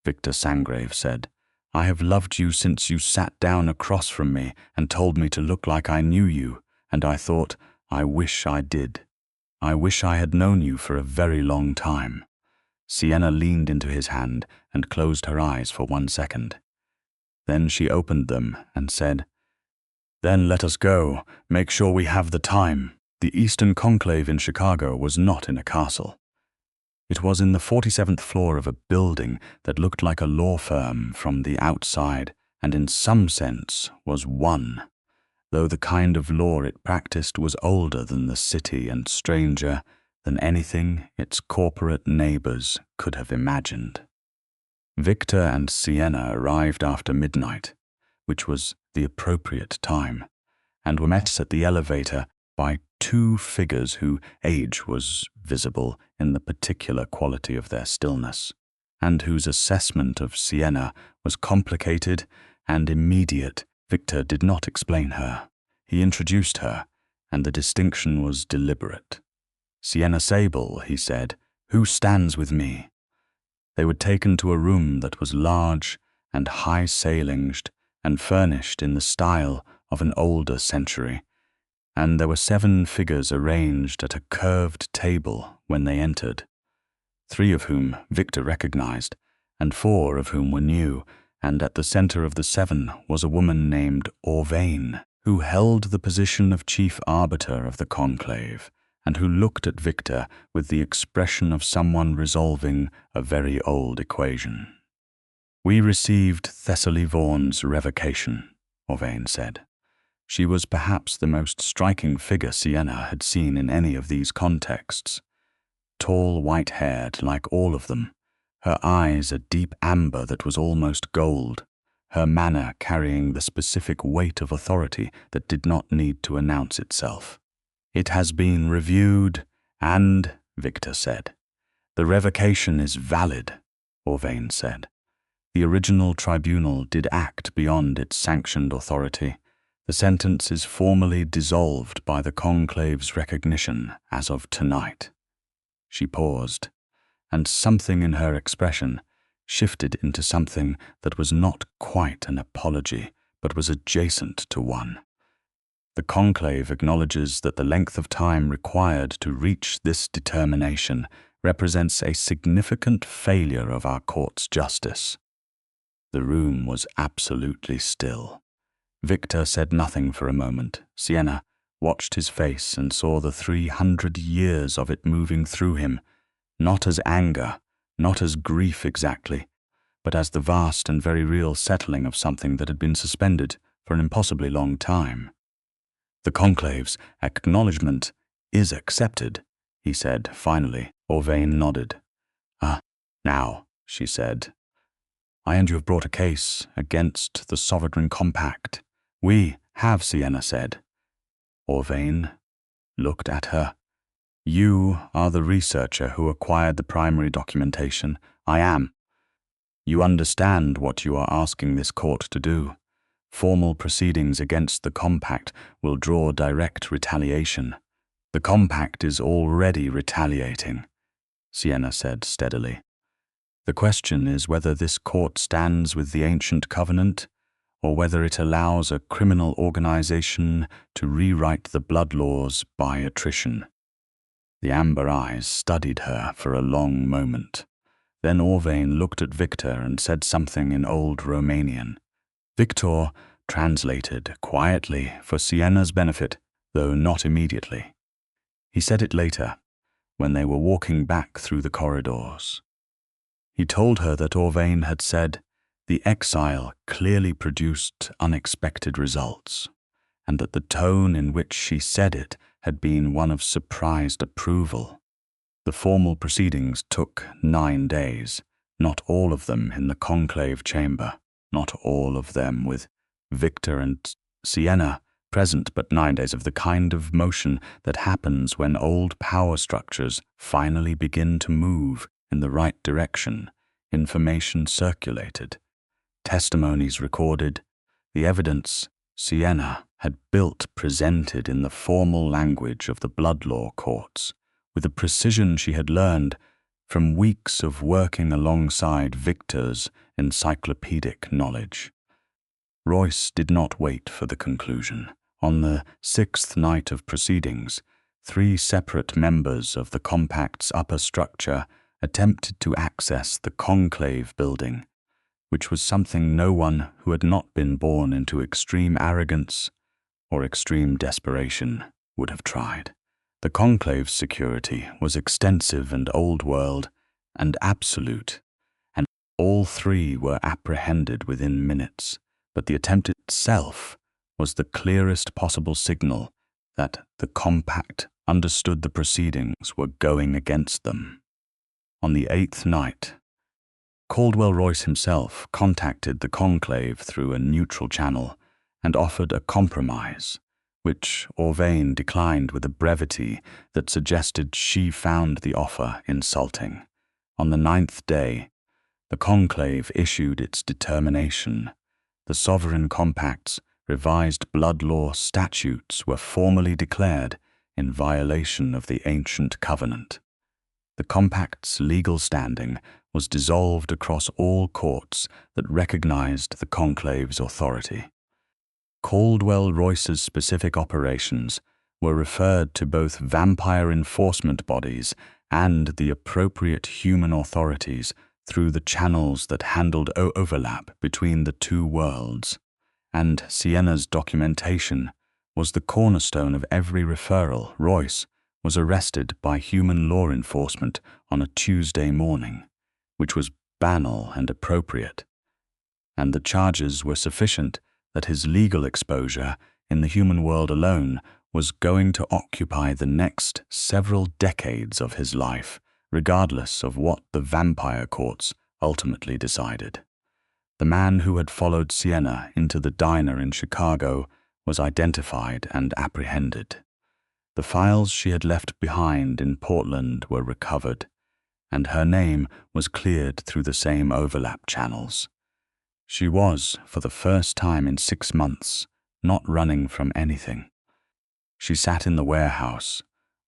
A: Victor Sangrave said, "I have loved you since you sat down across from me and told me to look like I knew you, and I thought, I wish I did. I wish I had known you for a very long time. Sienna leaned into his hand and closed her eyes for 1 second. Then she opened them and said, "Then let us go. Make sure we have the time." The Eastern Conclave in Chicago was not in a castle. It was in the 47th floor of a building that looked like a law firm from the outside, and in some sense was one, though the kind of law it practiced was older than the city and stranger than anything its corporate neighbors could have imagined. Victor and Sienna arrived after midnight, which was the appropriate time, and were met at the elevator by 2 figures whose age was visible in the particular quality of their stillness, and whose assessment of Sienna was complicated and immediate. Victor did not explain her. He introduced her, and the distinction was deliberate. "Sienna Sable," he said, "who stands with me?" They were taken to a room that was large and high-ceilinged and furnished in the style of an older century, and there were 7 figures arranged at a curved table when they entered, 3 of whom Victor recognized, and 4 of whom were new, and at the center of the 7 was a woman named Orvain, who held the position of chief arbiter of the conclave, and who looked at Victor with the expression of someone resolving a very old equation. "We received Thessaly Vaughan's revocation," Orvain said. She was perhaps the most striking figure Sienna had seen in any of these contexts. Tall, white-haired like all of them, her eyes a deep amber that was almost gold, her manner carrying the specific weight of authority that did not need to announce itself. "It has been reviewed, and," Victor said. "The revocation is valid," Orvain said. "The original tribunal did act beyond its sanctioned authority. The sentence is formally dissolved by the conclave's recognition as of tonight." She paused, and something in her expression shifted into something that was not quite an apology, but was adjacent to one. "The conclave acknowledges that the length of time required to reach this determination represents a significant failure of our court's justice." The room was absolutely still. Victor said nothing for a moment. Sienna watched his face and saw the 300 years of it moving through him, not as anger, not as grief exactly, but as the vast and very real settling of something that had been suspended for an impossibly long time. "The conclave's acknowledgement is accepted," he said finally. Orvain nodded. Now," she said, "I and you have brought a case against the Sovereign Compact." "We have," Sienna said. Orvain looked at her. "You are the researcher who acquired the primary documentation." "I am." "You understand what you are asking this court to do. Formal proceedings against the compact will draw direct retaliation." "The compact is already retaliating," Sienna said steadily. "The question is whether this court stands with the ancient covenant, or whether it allows a criminal organization to rewrite the blood laws by attrition." The amber eyes studied her for a long moment. Then Orvain looked at Victor and said something in Old Romanian. Victor translated quietly for Sienna's benefit, though not immediately. He said it later, when they were walking back through the corridors. He told her that Orvain had said, "The exile clearly produced unexpected results," and that the tone in which she said it had been one of surprised approval. The formal proceedings took 9 days, not all of them in the conclave chamber, not all of them with Victor and Sienna present, but 9 days of the kind of motion that happens when old power structures finally begin to move in the right direction, information circulated, testimonies recorded, the evidence Sienna had built presented in the formal language of the blood law courts, with the precision she had learned from weeks of working alongside Victor's encyclopedic knowledge. Royce did not wait for the conclusion. On the 6th night of proceedings, 3 separate members of the compact's upper structure attempted to access the conclave building, which was something no one who had not been born into extreme arrogance or extreme desperation would have tried. The conclave's security was extensive and old world and absolute, and all three were apprehended within minutes, but the attempt itself was the clearest possible signal that the compact understood the proceedings were going against them. On the 8th night, Caldwell Royce himself contacted the conclave through a neutral channel and offered a compromise, which Orvain declined with a brevity that suggested she found the offer insulting. On the 9th day, the conclave issued its determination. The sovereign compact's revised blood law statutes were formally declared in violation of the ancient covenant. The compact's legal standing was dissolved across all courts that recognized the conclave's authority. Caldwell Royce's specific operations were referred to both vampire enforcement bodies and the appropriate human authorities through the channels that handled overlap between the two worlds, and Sienna's documentation was the cornerstone of every referral. Royce was arrested by human law enforcement on a Tuesday morning, which was banal and appropriate, and the charges were sufficient that his legal exposure in the human world alone was going to occupy the next several decades of his life, regardless of what the vampire courts ultimately decided. The man who had followed Sienna into the diner in Chicago was identified and apprehended. The files she had left behind in Portland were recovered, and her name was cleared through the same overlap channels. She was, for the first time in 6 months, not running from anything. She sat in the warehouse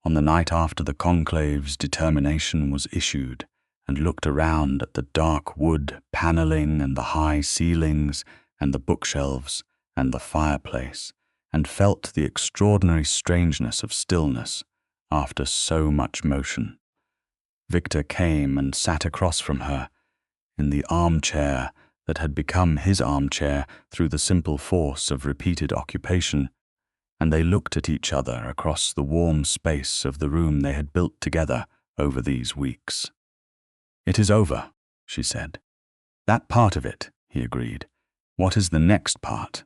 A: on the night after the conclave's determination was issued and looked around at the dark wood paneling and the high ceilings and the bookshelves and the fireplace, and felt the extraordinary strangeness of stillness after so much motion. Victor came and sat across from her in the armchair that had become his armchair through the simple force of repeated occupation, and they looked at each other across the warm space of the room they had built together over these weeks. "It is over," she said. "That part of it," he agreed. "What is the next part?"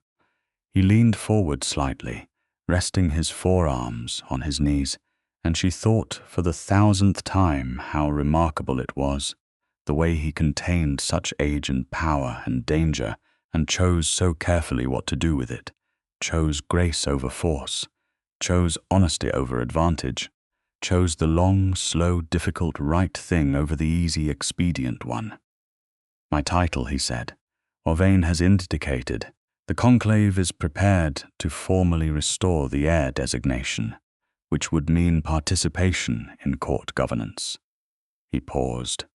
A: He leaned forward slightly, resting his forearms on his knees, and she thought for the 1,000th time how remarkable it was, the way he contained such age and power and danger, and chose so carefully what to do with it, chose grace over force, chose honesty over advantage, chose the long, slow, difficult right thing over the easy, expedient one. "My title," he said, "Orvain has indicated. The conclave is prepared to formally restore the heir designation, which would mean participation in court governance." He paused.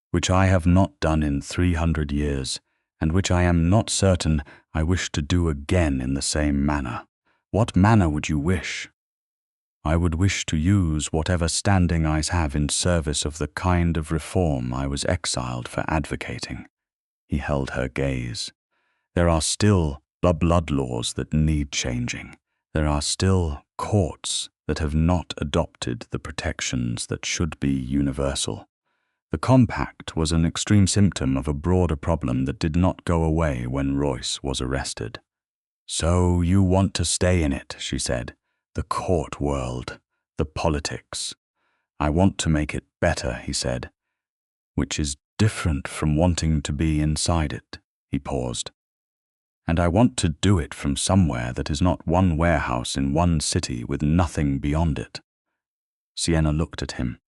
A: "Which I have not done in 300 years, and which I am not certain I wish to do again in the same manner." "What manner would you wish?" "I would wish to use whatever standing I have in service of the kind of reform I was exiled for advocating." He held her gaze. "There are still blood laws that need changing. There are still courts that have not adopted the protections that should be universal. The compact was an extreme symptom of a broader problem that did not go away when Royce was arrested." "So you want to stay in it," she said. "The court world, the politics." "I want to make it better," he said. "Which is different from wanting to be inside it." He paused. "And I want to do it from somewhere that is not one warehouse in one city with nothing beyond it." Sienna looked at him.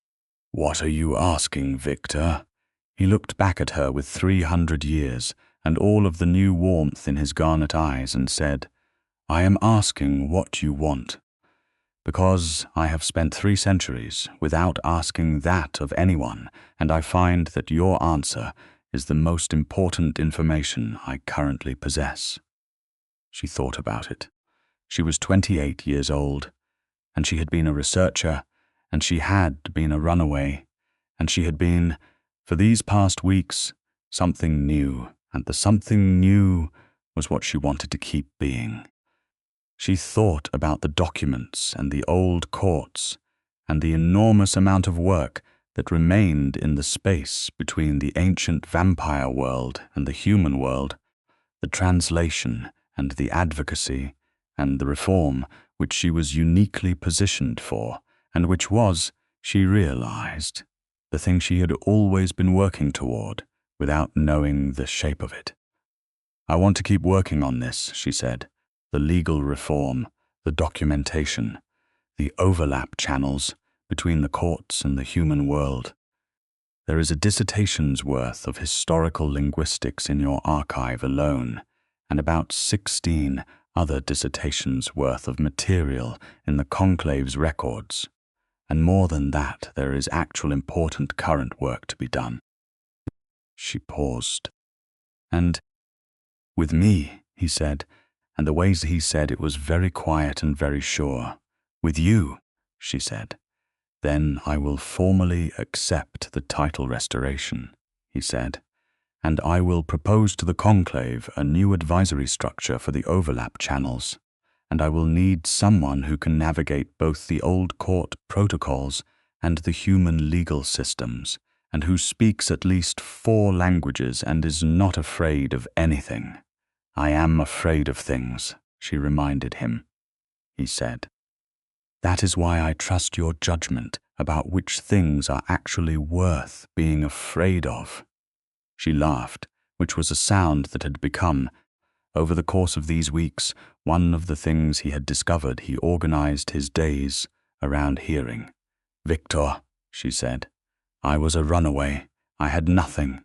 A: "What are you asking, Victor?" He looked back at her with 300 years and all of the new warmth in his garnet eyes and said, "I am asking what you want, because I have spent 3 centuries without asking that of anyone, and I find that your answer is the most important information I currently possess." She thought about it. She was 28 years old, and she had been a researcher, and she had been a runaway, And she had been, for these past weeks, something new, and the something new was what she wanted to keep being. She thought about the documents and the old courts, and the enormous amount of work that remained in the space between the ancient vampire world and the human world, the translation and the advocacy and the reform which she was uniquely positioned for, and which was, she realized, the thing she had always been working toward without knowing the shape of it. "I want to keep working on this," she said, "the legal reform, the documentation, the overlap channels between the courts and the human world. There is a dissertation's worth of historical linguistics in your archive alone, and about 16 other dissertations worth of material in the conclave's records. And more than that, there is actual important current work to be done." She paused. "And with me," he said, and the ways he said it was very quiet and very sure. "With you," she said. "Then I will formally accept the title restoration," he said, "and I will propose to the conclave a new advisory structure for the overlap channels, and I will need someone who can navigate both the old court protocols and the human legal systems, and who speaks at least 4 languages and is not afraid of anything." "I am afraid of things," she reminded him. He said, "That is why I trust your judgment about which things are actually worth being afraid of." She laughed, which was a sound that had become, over the course of these weeks, one of the things he had discovered he organized his days around hearing. "Victor," she said, "I was a runaway. I had nothing."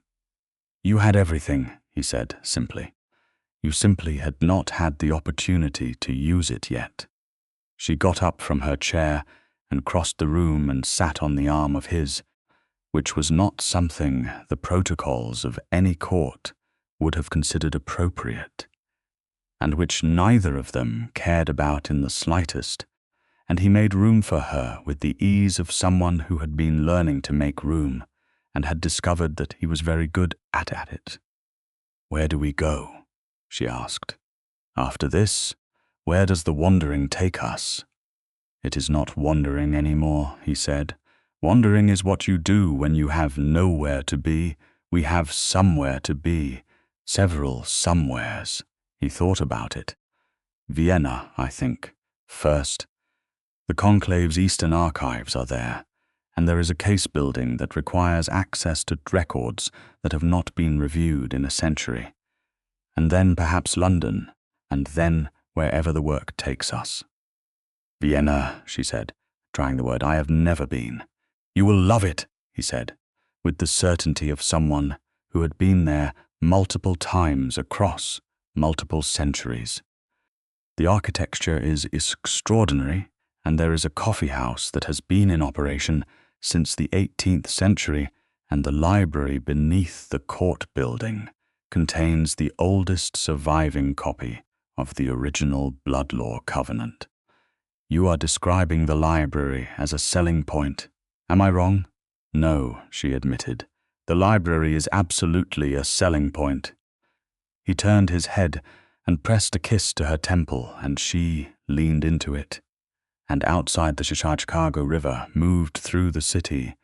A: "You had everything," he said simply. "You simply had not had the opportunity to use it yet." She got up from her chair and crossed the room and sat on the arm of his, which was not something the protocols of any court would have considered appropriate, and which neither of them cared about in the slightest, and he made room for her with the ease of someone who had been learning to make room and had discovered that he was very good at it. "Where do we go?" she asked. "After this, where does the wandering take us?" "It is not wandering anymore," he said. "Wandering is what you do when you have nowhere to be. We have somewhere to be, several somewheres." He thought about it. "Vienna, I think, first. The conclave's Eastern archives are there, and there is a case building that requires access to records that have not been reviewed in a century. And then perhaps London, and then wherever the work takes us." "Vienna," she said, trying the word. "I have never been." "You will love it," he said, with the certainty of someone who had been there multiple times across multiple centuries. "The architecture is extraordinary, and there is a coffee house that has been in operation since the 18th century, and the library beneath the court building contains the oldest surviving copy of the original blood law covenant." "You are describing the library as a selling point. Am I wrong?" "No," she admitted. "The library is absolutely a selling point." He turned his head and pressed a kiss to her temple, and she leaned into it. And outside the Chicago River moved through the city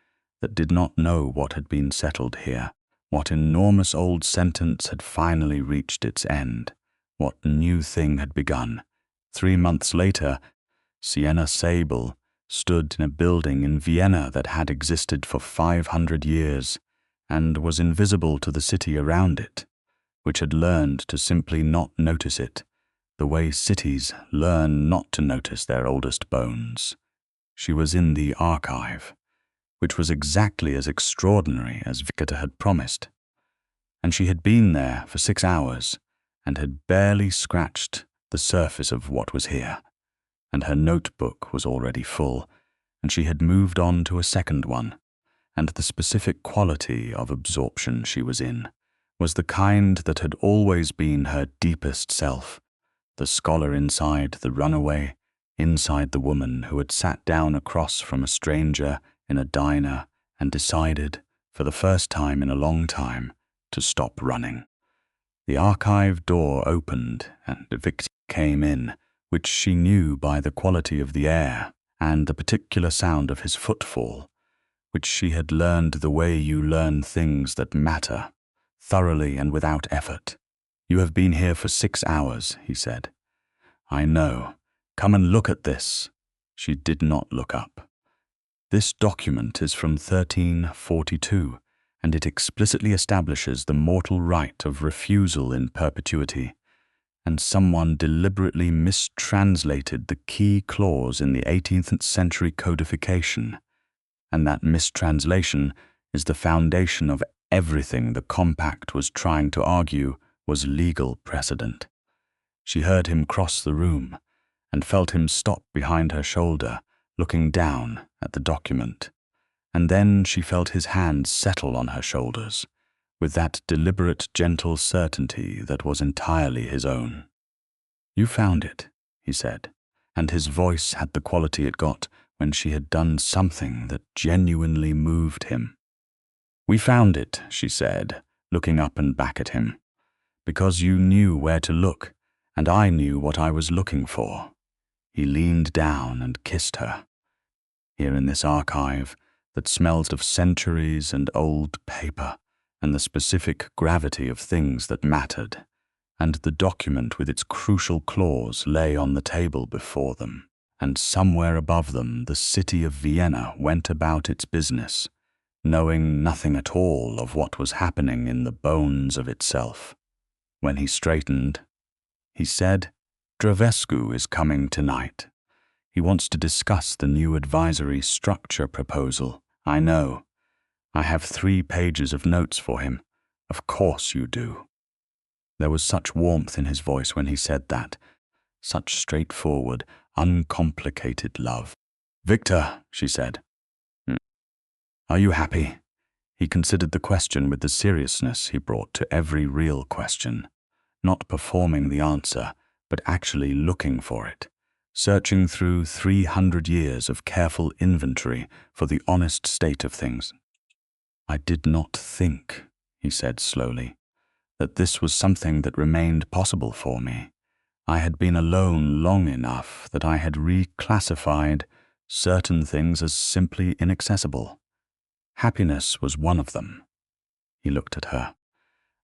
A: that did not know what had been settled here, what enormous old sentence had finally reached its end, what new thing had begun. 3 months later, Sienna Sable stood in a building in Vienna that had existed for 500 years and was invisible to the city around it, which had learned to simply not notice it, the way cities learn not to notice their oldest bones. She was in the archive, which was exactly as extraordinary as Victor had promised, and she had been there for 6 hours and had barely scratched the surface of what was here, and her notebook was already full, and she had moved on to a second one, and the specific quality of absorption she was in was the kind that had always been her deepest self, the scholar inside the runaway, inside the woman who had sat down across from a stranger in a diner and decided, for the first time in a long time, to stop running. The archive door opened and Victor came in, which she knew by the quality of the air and the particular sound of his footfall, which she had learned the way you learn things that matter, thoroughly and without effort. "You have been here for 6 hours," he said. "I know. Come and look at this." She did not look up. "This document is from 1342, and it explicitly establishes the mortal right of refusal in perpetuity, and someone deliberately mistranslated the key clause in the 18th century codification, and that mistranslation is the foundation of everything the compact was trying to argue was legal precedent." She heard him cross the room and felt him stop behind her shoulder, looking down at the document, and then she felt his hand settle on her shoulders, with that deliberate, gentle certainty that was entirely his own. "You found it," he said, and his voice had the quality it got when she had done something that genuinely moved him. "We found it," she said, looking up and back at him, "because you knew where to look, and I knew what I was looking for." He leaned down and kissed her. "Here in this archive that smells of centuries and old paper and the specific gravity of things that mattered, and the document with its crucial clause lay on the table before them, and somewhere above them the city of Vienna went about its business, knowing nothing at all of what was happening in the bones of itself. When he straightened, he said, "Dravescu is coming tonight. He wants to discuss the new advisory structure proposal. I know. I have 3 pages of notes for him. Of course you do." There was such warmth in his voice when he said that, such straightforward, uncomplicated love. "Victor," she said, "are you happy?" He considered the question with the seriousness he brought to every real question, not performing the answer, but actually looking for it, searching through 300 years of careful inventory for the honest state of things. "I did not think," he said slowly, "that this was something that remained possible for me. I had been alone long enough that I had reclassified certain things as simply inaccessible. Happiness was one of them." He looked at her.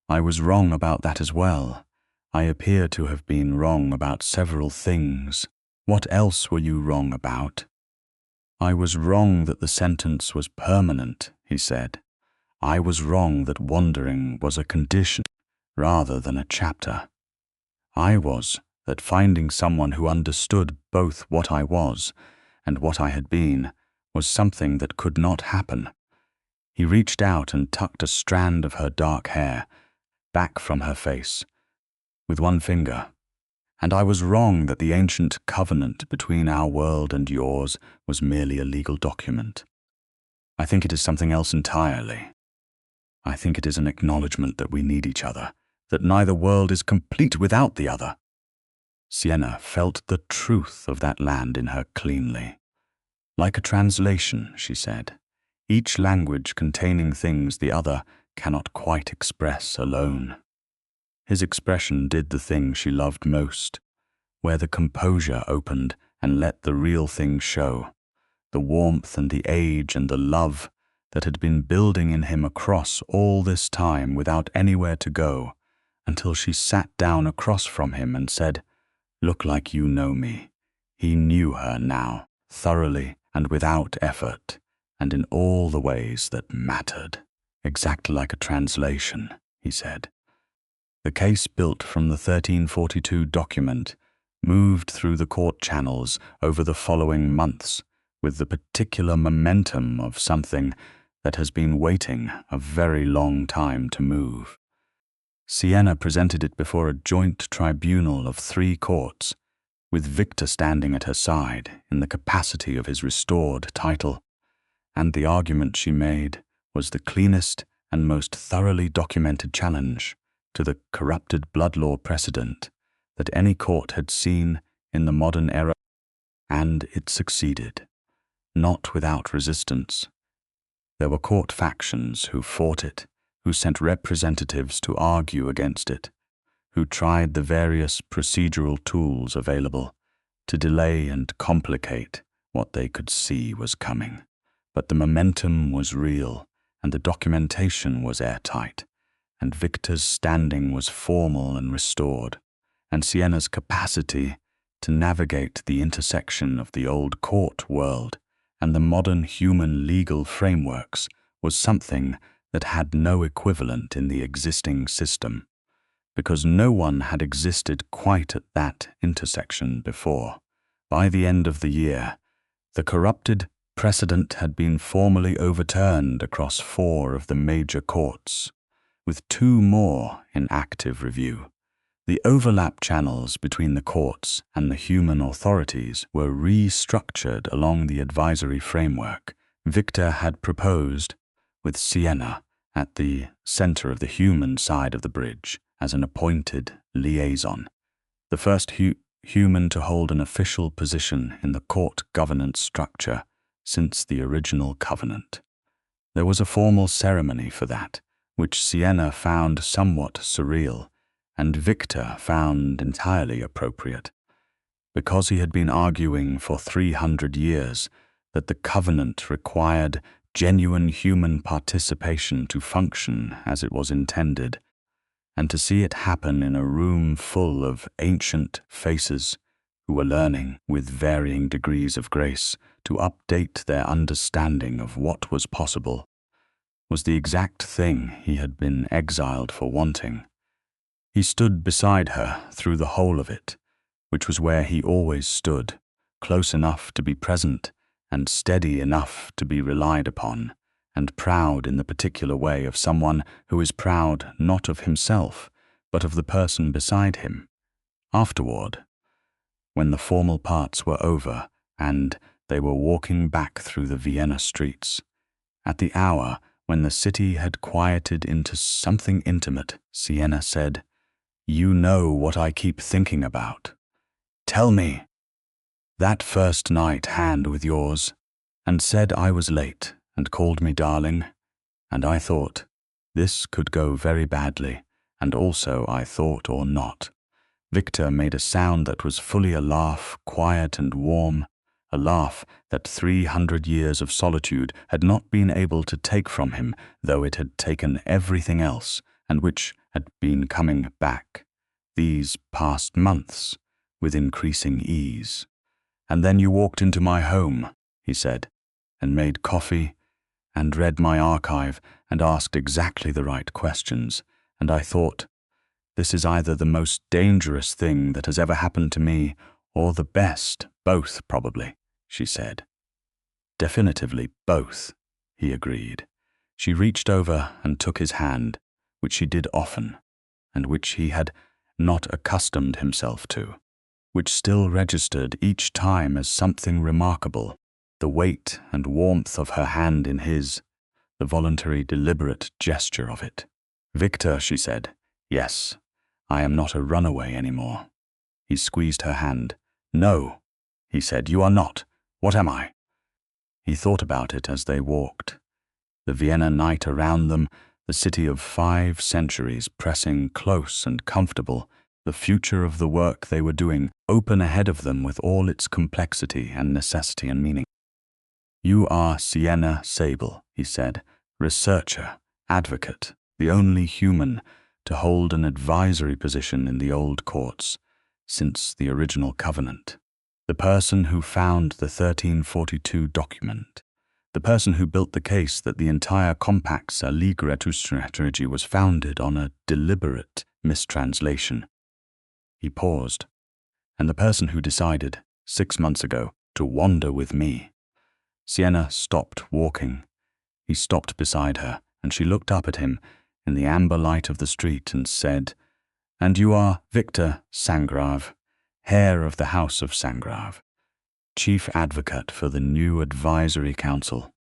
A: "I was wrong about that as well. I appear to have been wrong about several things. What else were you wrong about?" "I was wrong that the sentence was permanent," he said. "I was wrong that wandering was a condition rather than a chapter. I was that finding someone who understood both what I was and what I had been was something that could not happen." He reached out and tucked a strand of her dark hair back from her face with one finger. "And I was wrong that the ancient covenant between our world and yours was merely a legal document. I think it is something else entirely. I think it is an acknowledgement that we need each other, that neither world is complete without the other." Sienna felt the truth of that land in her cleanly. "Like a translation," she said, "each language containing things the other cannot quite express alone." His expression did the thing she loved most, where the composure opened and let the real thing show, the warmth and the age and the love that had been building in him across all this time without anywhere to go, until she sat down across from him and said, "Look like you know me." He knew her now, thoroughly and without effort, and in all the ways that mattered. "Exactly like a translation," he said. The case built from the 1342 document moved through the court channels over the following months with the particular momentum of something that has been waiting a very long time to move. Sienna presented it before a joint tribunal of 3 courts, with Victor standing at her side in the capacity of his restored title, and the argument she made was the cleanest and most thoroughly documented challenge to the corrupted blood law precedent that any court had seen in the modern era, and it succeeded, not without resistance. There were court factions who fought it, who sent representatives to argue against it, who tried the various procedural tools available to delay and complicate what they could see was coming. But the momentum was real, and the documentation was airtight, and Victor's standing was formal and restored, and Sienna's capacity to navigate the intersection of the old court world and the modern human legal frameworks was something that had no equivalent in the existing system, because no one had existed quite at that intersection before. By the end of the year, the corrupted precedent had been formally overturned across 4 of the major courts, with 2 more in active review. The overlap channels between the courts and the human authorities were restructured along the advisory framework Victor had proposed, with Sienna at the center of the human side of the bridge as an appointed liaison, the first human to hold an official position in the court governance structure since the original covenant. There was a formal ceremony for that, which Sienna found somewhat surreal, and Victor found entirely appropriate, because he had been arguing for 300 years that the covenant required genuine human participation to function as it was intended, and to see it happen in a room full of ancient faces who were learning, with varying degrees of grace, to update their understanding of what was possible, was the exact thing he had been exiled for wanting. He stood beside her through the whole of it, which was where he always stood, close enough to be present and steady enough to be relied upon, and proud in the particular way of someone who is proud not of himself, but of the person beside him. Afterward, when the formal parts were over and they were walking back through the Vienna streets, at the hour when the city had quieted into something intimate, Sienna said, "You know what I keep thinking about. Tell me." That first night hand with yours, and said I was late, and called me darling, and I thought, this could go very badly, and also I thought or not. Victor made a sound that was fully a laugh, quiet and warm, a laugh that 300 years of solitude had not been able to take from him, though it had taken everything else, and which had been coming back, these past months, with increasing ease. "And then you walked into my home," he said, "and made coffee, and read my archive, and asked exactly the right questions, and I thought, this is either the most dangerous thing that has ever happened to me, or the best, both probably," she said. "Definitively both," he agreed. She reached over and took his hand, which she did often, and which he had not accustomed himself to, which still registered each time as something remarkable, the weight and warmth of her hand in his, the voluntary, deliberate gesture of it. "Victor," she said, "yes, I am not a runaway anymore." He squeezed her hand. "No," he said, "you are not. What am I?" He thought about it as they walked. The Vienna night around them, the city of 5 centuries pressing close and comfortable, the future of the work they were doing open ahead of them with all its complexity and necessity and meaning. "You are Sienna Sable," he said, "researcher, advocate, the only human to hold an advisory position in the old courts since the original covenant, the person who found the 1342 document, the person who built the case that the entire Compax Ligaturstrategy was founded on a deliberate mistranslation." He paused. "And the person who decided, 6 months ago, to wander with me." Sienna stopped walking. He stopped beside her, and she looked up at him in the amber light of the street and said, "And you are Victor Sangrave, Heir of the House of Sangrave, chief advocate for the new advisory council,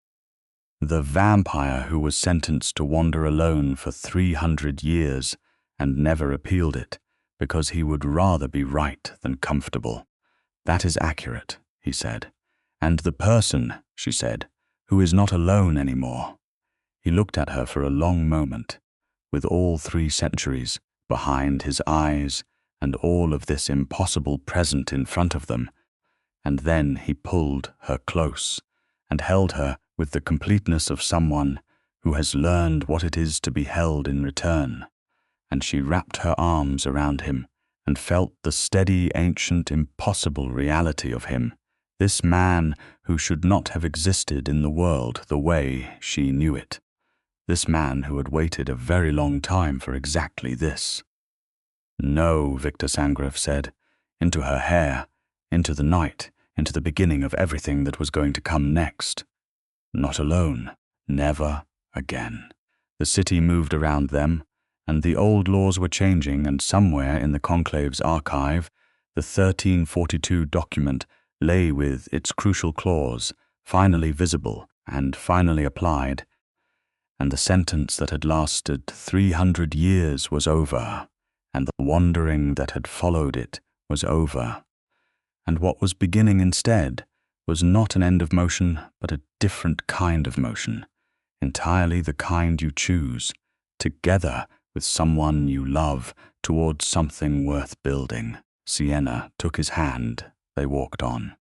A: the vampire who was sentenced to wander alone for 300 years and never appealed it, because he would rather be right than comfortable." "That is accurate," he said. "And the person," she said, "who is not alone anymore, He looked at her for a long moment, with all 3 centuries behind his eyes and all of this impossible present in front of them, and then he pulled her close and held her with the completeness of someone who has learned what it is to be held in return, and she wrapped her arms around him and felt the steady, ancient, impossible reality of him, this man who should not have existed in the world the way she knew it, this man who had waited a very long time for exactly this. "No," Victor Sangrave said, into her hair, into the night, into the beginning of everything that was going to come next. Not alone, never again. The city moved around them, and the old laws were changing, and somewhere in the Conclave's archive, the 1342 document lay with its crucial clause, finally visible and finally applied, and the sentence that had lasted 300 years was over, and the wandering that had followed it was over. And what was beginning instead was not an end of motion, but a different kind of motion, entirely the kind you choose, together with someone you love, towards something worth building. Sienna took his hand. They walked on.